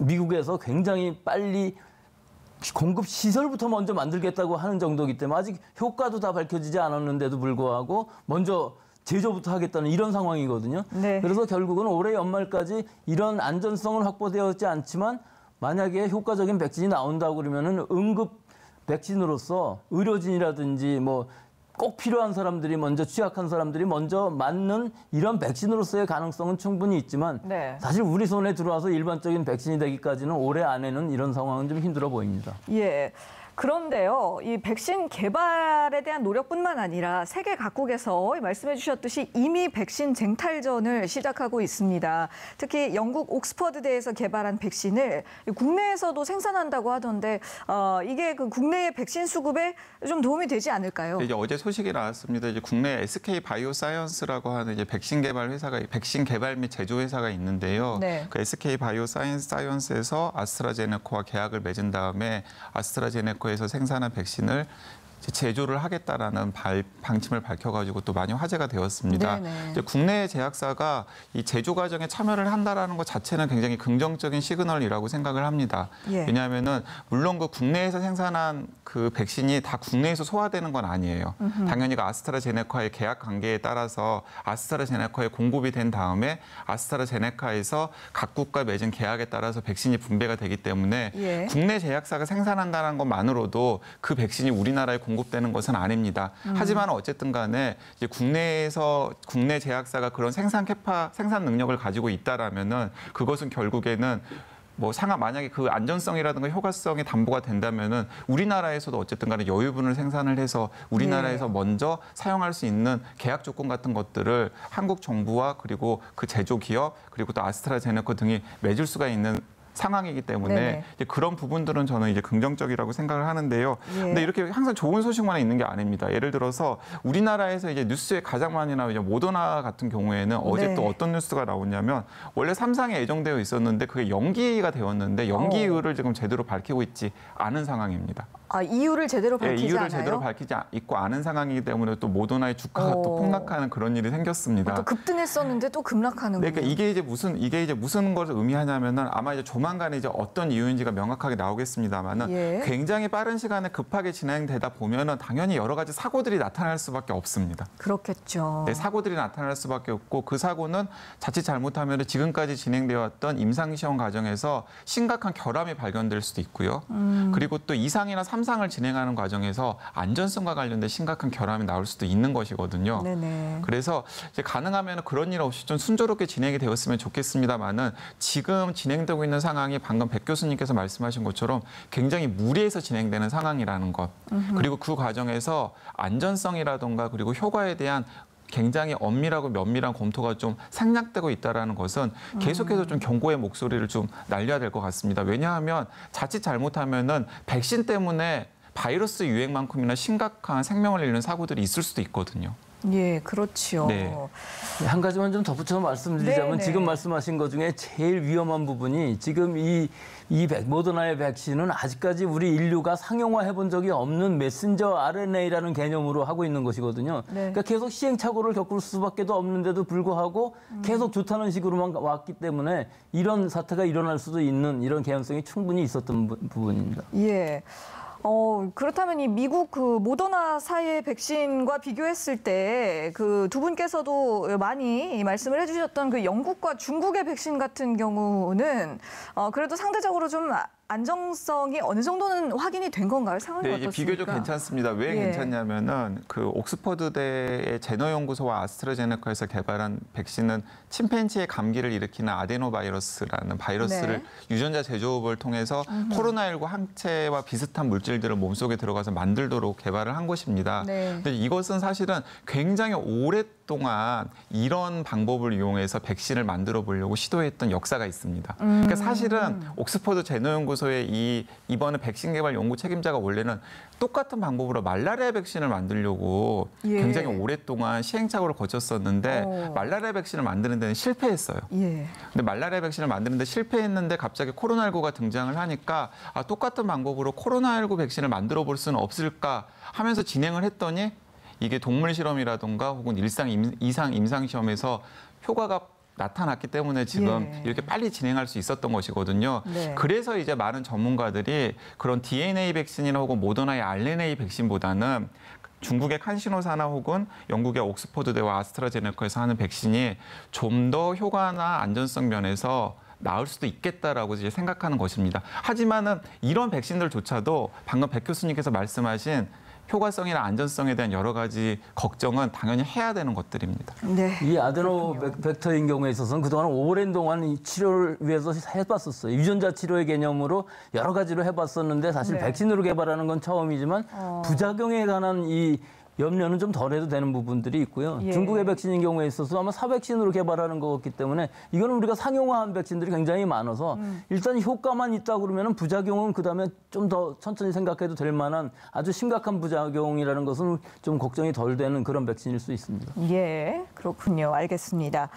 미국에서 굉장히 빨리 공급 시설부터 먼저 만들겠다고 하는 정도이기 때문에 아직 효과도 다 밝혀지지 않았는데도 불구하고 먼저 제조부터 하겠다는 이런 상황이거든요.
네.
그래서 결국은 올해 연말까지 이런 안전성은 확보되었지 않지만 만약에 효과적인 백신이 나온다고 그러면은 응급 백신으로서 의료진이라든지 뭐 꼭 필요한 사람들이 먼저 취약한 사람들이 먼저 맞는 이런 백신으로서의 가능성은 충분히 있지만
네.
사실 우리 손에 들어와서 일반적인 백신이 되기까지는 올해 안에는 이런 상황은 좀 힘들어 보입니다.
예. 그런데요, 이 백신 개발에 대한 노력뿐만 아니라 세계 각국에서 말씀해 주셨듯이 이미 백신 쟁탈전을 시작하고 있습니다. 특히 영국 옥스퍼드대에서 개발한 백신을 국내에서도 생산한다고 하던데 이게 그 국내의 백신 수급에 좀 도움이 되지 않을까요?
이제 어제 소식이 나왔습니다. 이제 국내 SK 바이오사이언스라고 하는 이제 백신 개발 및 제조 회사가 있는데요.
네.
그 SK 바이오사이언스에서 아스트라제네카와 계약을 맺은 다음에 아스트라제네카에서 생산한 백신을 제조를 하겠다라는 방침을 밝혀가지고 또 많이 화제가 되었습니다. 이제 국내 제약사가 이 제조 과정에 참여를 한다라는 것 자체는 굉장히 긍정적인 시그널이라고 생각을 합니다.
예.
왜냐하면은 물론 그 국내에서 생산한 그 백신이 다 국내에서 소화되는 건 아니에요. 당연히 그 아스트라제네카의 계약 관계에 따라서 아스트라제네카에 공급이 된 다음에 아스트라제네카에서 각국과 맺은 계약에 따라서 백신이 분배가 되기 때문에
예.
국내 제약사가 생산한다는 것만으로도 그 백신이 우리나라에 공급되는 것은 아닙니다. 하지만 어쨌든 간에 이제 국내 제약사가 그런 생산 능력을 가지고 있다라면은 그것은 결국에는 뭐 만약에 그 안전성이라든가 효과성이 담보가 된다면은 우리나라에서도 어쨌든 간에 여유분을 생산을 해서 우리나라에서 먼저 사용할 수 있는 계약 조건 같은 것들을 한국 정부와 그리고 그 제조 기업 그리고 또 아스트라제네카 등이 맺을 수가 있는 상황이기 때문에
네네.
이제 그런 부분들은 저는 이제 긍정적이라고 생각을 하는데요.
예.
근데 이렇게 항상 좋은 소식만 있는 게 아닙니다. 예를 들어서 우리나라에서 이제 뉴스에 가장 많이 나오는 모더나 같은 경우에는 어제
네.
또 어떤 뉴스가 나오냐면 원래 3상에 예정되어 있었는데 그게 연기가 되었는데 연기 이유를 지금 제대로 밝히고 있지 않은 상황입니다.
아, 이유를 제대로 밝히지
이유를
않아요?
제대로 밝히지 있고 않은 상황이기 때문에 또 모더나의 주가가 또 폭락하는 그런 일이 생겼습니다.
또 급등했었는데 또 급락하는군요.
네, 그러니까 이게 이제 무슨 것을 의미하냐면은 아마 이제 조만간에 이제 어떤 이유인지가 명확하게 나오겠습니다만은
예.
굉장히 빠른 시간에 급하게 진행되다 보면은 당연히 여러 가지 사고들이 나타날 수밖에 없습니다.
그렇겠죠.
네, 사고들이 나타날 수밖에 없고 그 사고는 자칫 잘못하면 지금까지 진행되어 왔던 임상시험 과정에서 심각한 결함이 발견될 수도 있고요. 그리고 또 2상이나 3상을 진행하는 과정에서 안전성과 관련된 심각한 결함이 나올 수도 있는 것이거든요.
네네.
그래서 이제 가능하면 그런 일 없이 좀 순조롭게 진행이 되었으면 좋겠습니다만은 지금 진행되고 있는 상황이 방금 백 교수님께서 말씀하신 것처럼 굉장히 무리해서 진행되는 상황이라는 것. 그리고 그 과정에서 안전성이라든가 그리고 효과에 대한 굉장히 엄밀하고 면밀한 검토가 좀 생략되고 있다는 것은 계속해서 좀 경고의 목소리를 좀 날려야 될 것 같습니다. 왜냐하면 자칫 잘못하면은 백신 때문에 바이러스 유행만큼이나 심각한 생명을 잃는 사고들이 있을 수도 있거든요.
예, 그렇죠.
네.
한 가지만 좀 덧붙여서 말씀드리자면
네네.
지금 말씀하신 것 중에 제일 위험한 부분이 지금 모더나의 백신은 아직까지 우리 인류가 상용화해 본 적이 없는 메신저 RNA라는 개념으로 하고 있는 것이거든요.
네.
그러니까 계속 시행착오를 겪을 수밖에 없는데도 불구하고 계속 좋다는 식으로만 왔기 때문에 이런 사태가 일어날 수도 있는 이런 개연성이 충분히 있었던 부분입니다.
예. 그렇다면 이 미국 그 모더나사의 백신과 비교했을 때 그 두 분께서도 많이 말씀을 해주셨던 그 영국과 중국의 백신 같은 경우는 그래도 상대적으로 좀 안정성이 어느 정도는 확인이 된 건가요? 상황이
네, 이제
어떻습니까?
비교적 괜찮습니다. 왜
예.
괜찮냐면은 그 옥스퍼드대의 제너 연구소와 아스트라제네카에서 개발한 백신은 침팬지의 감기를 일으키는 아데노바이러스라는 바이러스를
네.
유전자 제조업을 통해서 코로나19 항체와 비슷한 물질들을 몸속에 들어가서 만들도록 개발을 한 것입니다.
네.
근데 이것은 사실은 굉장히 오랫동안 이런 방법을 이용해서 백신을 만들어 보려고 시도했던 역사가 있습니다. 그러니까 사실은 옥스퍼드 제너 연구소의 이번에 백신 개발 연구 책임자가 원래는 똑같은 방법으로 말라리아 백신을 만들려고
예.
굉장히 오랫동안 시행착오를 거쳤었는데 말라리아 백신을 만드는 데는 실패했어요.
예.
근데 말라리아 백신을 만드는데 실패했는데 갑자기 코로나19가 등장을 하니까 똑같은 방법으로 코로나19 백신을 만들어 볼 수는 없을까 하면서 진행을 했더니 이게 동물 실험이라든가 혹은 이상 임상 시험에서 효과가 나타났기 때문에 지금
예.
이렇게 빨리 진행할 수 있었던 것이거든요.
네.
그래서 이제 많은 전문가들이 그런 DNA 백신이나 혹은 모더나의 RNA 백신보다는 중국의 칸시노사나 혹은 영국의 옥스퍼드대와 아스트라제네카에서 하는 백신이 좀 더 효과나 안전성 면에서 나을 수도 있겠다라고 이제 생각하는 것입니다. 하지만은 이런 백신들조차도 방금 백 교수님께서 말씀하신 효과성이나 안전성에 대한 여러 가지 걱정은 당연히 해야 되는 것들입니다.
네.
이 아데노 벡터인 경우에 있어서는 그동안 오랜 동안 이 치료를 위해서 해봤었어요. 유전자 치료의 개념으로 여러 가지로 해봤었는데 사실
네.
백신으로 개발하는 건 처음이지만 부작용에 관한 이 염려는 좀 덜해도 되는 부분들이 있고요.
예.
중국의 백신인 경우에 있어서 아마 사백신으로 개발하는 거기 때문에 이거는 우리가 상용화한 백신들이 굉장히 많아서 일단 효과만 있다 그러면 부작용은 그다음에 좀 더 천천히 생각해도 될 만한 아주 심각한 부작용이라는 것은 좀 걱정이 덜 되는 그런 백신일 수 있습니다.
예, 그렇군요. 알겠습니다.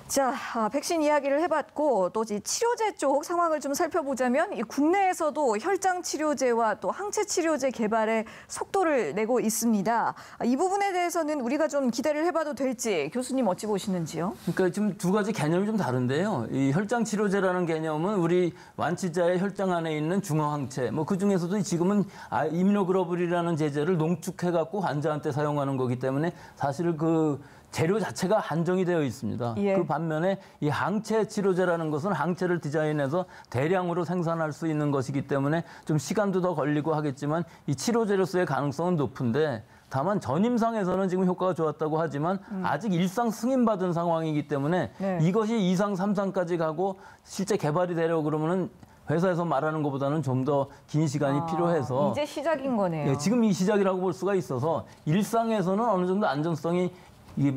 자, 백신 이야기를 해봤고 또 이 치료제 쪽 상황을 좀 살펴보자면 이 국내에서도 혈장 치료제와 또 항체 치료제 개발에 속도를 내고 있습니다. 이 부분에 대해서는 우리가 좀 기대를 해봐도 될지 교수님 어찌 보시는지요?
그러니까 지금 두 가지 개념이 좀 다른데요. 이 혈장 치료제라는 개념은 우리 완치자의 혈장 안에 있는 중화항체, 그 중에서도 지금은 이뮤노글로불이라는 제제를 농축해갖고 환자한테 사용하는 거기 때문에 사실 그 재료 자체가 한정이 되어 있습니다.
예.
그 반면에 이 항체 치료제라는 것은 항체를 디자인해서 대량으로 생산할 수 있는 것이기 때문에 좀 시간도 더 걸리고 하겠지만 이 치료제로서의 가능성은 높은데 다만 전임상에서는 지금 효과가 좋았다고 하지만 아직 일상 승인받은 상황이기 때문에
네.
이것이 2상, 3상까지 가고 실제 개발이 되려고 그러면은 회사에서 말하는 것보다는 좀 더 긴 시간이 필요해서
이제 시작인 거네요.
예, 지금 이 시작이라고 볼 수가 있어서 일상에서는 어느 정도 안전성이 이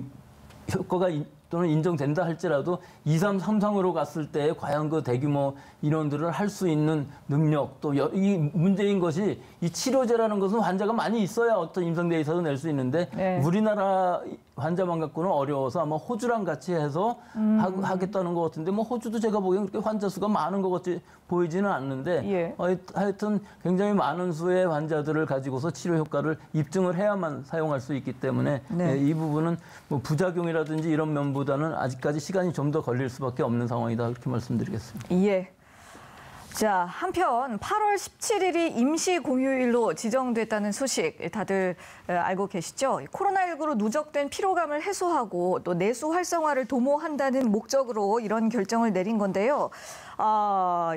효과가 또는 인정된다 할지라도 2, 3, 3상으로 갔을 때 과연 그 대규모 인원들을 할 수 있는 능력 또 이 문제인 것이 이 치료제라는 것은 환자가 많이 있어야 어떤 임상데이터도 낼 수 있는데
네.
우리나라 환자만 갖고는 어려워서 아마 호주랑 같이 해서 하겠다는 것 같은데 뭐 호주도 제가 보기엔 그렇게 환자 수가 많은 것 같이 보이지는 않는데
예.
하여튼 굉장히 많은 수의 환자들을 가지고서 치료 효과를 입증을 해야만 사용할 수 있기 때문에
네.
이 부분은 뭐 부작용이라든지 이런 면보다는 아직까지 시간이 좀 더 걸릴 수밖에 없는 상황이다 그렇게 말씀드리겠습니다.
예. 자, 한편 8월 17일이 임시 공휴일로 지정됐다는 소식 다들 알고 계시죠? 코로나19로 누적된 피로감을 해소하고 또 내수 활성화를 도모한다는 목적으로 이런 결정을 내린 건데요.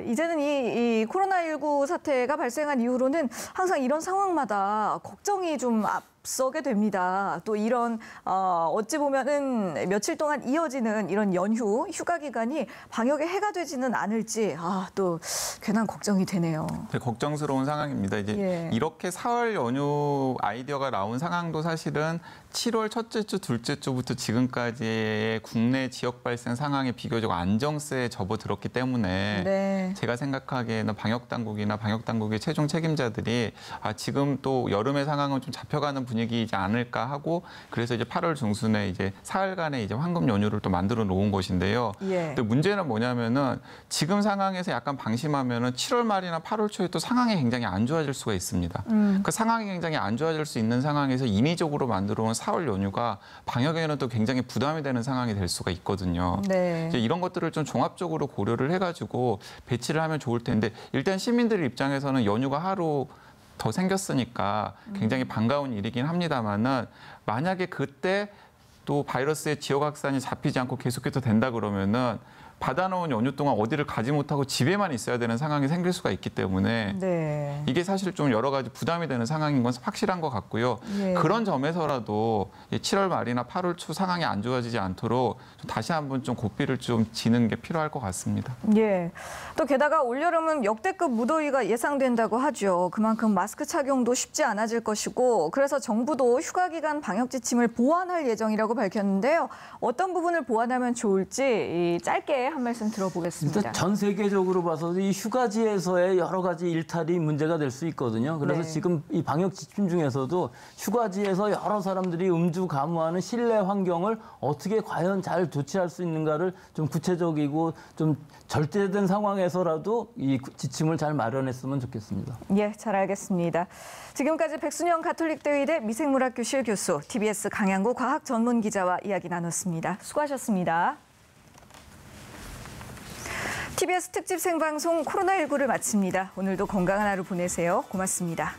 이제는 이 코로나19 사태가 발생한 이후로는 항상 이런 상황마다 걱정이 좀 앞서게 됩니다. 또 이런 어찌 보면은 며칠 동안 이어지는 이런 연휴, 휴가 기간이 방역에 해가 되지는 않을지 또 괜한 걱정이 되네요.
네, 걱정스러운 상황입니다. 이제
예.
이렇게 사흘 연휴 아이디어가 나온 상황도 사실은 7월 첫째 주, 둘째 주부터 지금까지의 국내 지역 발생 상황이 비교적 안정세에 접어들었기 때문에
네.
제가 생각하기에는 방역당국이나 방역당국의 최종 책임자들이 지금 또 여름의 상황은 좀 잡혀가는 분위기이지 않을까 하고 그래서 이제 8월 중순에 이제 사흘간의 이제 황금 연휴를 또 만들어 놓은 것인데요.
예.
근데 문제는 뭐냐면은 지금 상황에서 약간 방심하면은 7월 말이나 8월 초에 또 상황이 굉장히 안 좋아질 수가 있습니다. 그 상황이 굉장히 안 좋아질 수 있는 상황에서 인위적으로 만들어 온 4월 연휴가 방역에는 또 굉장히 부담이 되는 상황이 될 수가 있거든요.
네.
이제 이런 것들을 좀 종합적으로 고려를 해가지고 배치를 하면 좋을 텐데 일단 시민들 입장에서는 연휴가 하루 더 생겼으니까 굉장히 반가운 일이긴 합니다만은 만약에 그때 또 바이러스의 지역 확산이 잡히지 않고 계속해서 된다 그러면은 받아놓은 연휴 동안 어디를 가지 못하고 집에만 있어야 되는 상황이 생길 수가 있기 때문에
네.
이게 사실 좀 여러 가지 부담이 되는 상황인 건 확실한 것 같고요.
예.
그런 점에서라도 7월 말이나 8월 초 상황이 안 좋아지지 않도록 다시 한번 좀 고삐를 좀 지는 게 필요할 것 같습니다.
예. 또 게다가 올여름은 역대급 무더위가 예상된다고 하죠. 그만큼 마스크 착용도 쉽지 않아질 것이고 그래서 정부도 휴가 기간 방역 지침을 보완할 예정이라고 밝혔는데요. 어떤 부분을 보완하면 좋을지 짧게 한 말씀 들어보겠습니다.
일단 전 세계적으로 봐서 이 휴가지에서의 여러 가지 일탈이 문제가 될 수 있거든요. 그래서
네.
지금 이 방역 지침 중에서도 휴가지에서 여러 사람들이 음주 가무하는 실내 환경을 어떻게 과연 잘 조치할 수 있는가를 좀 구체적이고 좀 절대된 상황에서라도 이 지침을 잘 마련했으면 좋겠습니다.
예, 잘 알겠습니다. 지금까지 백순영 가톨릭대의대 미생물학교실 교수, TBS 강양구 과학전문기자와 이야기 나눴습니다. 수고하셨습니다. TBS 특집 생방송 코로나19를 마칩니다. 오늘도 건강한 하루 보내세요. 고맙습니다.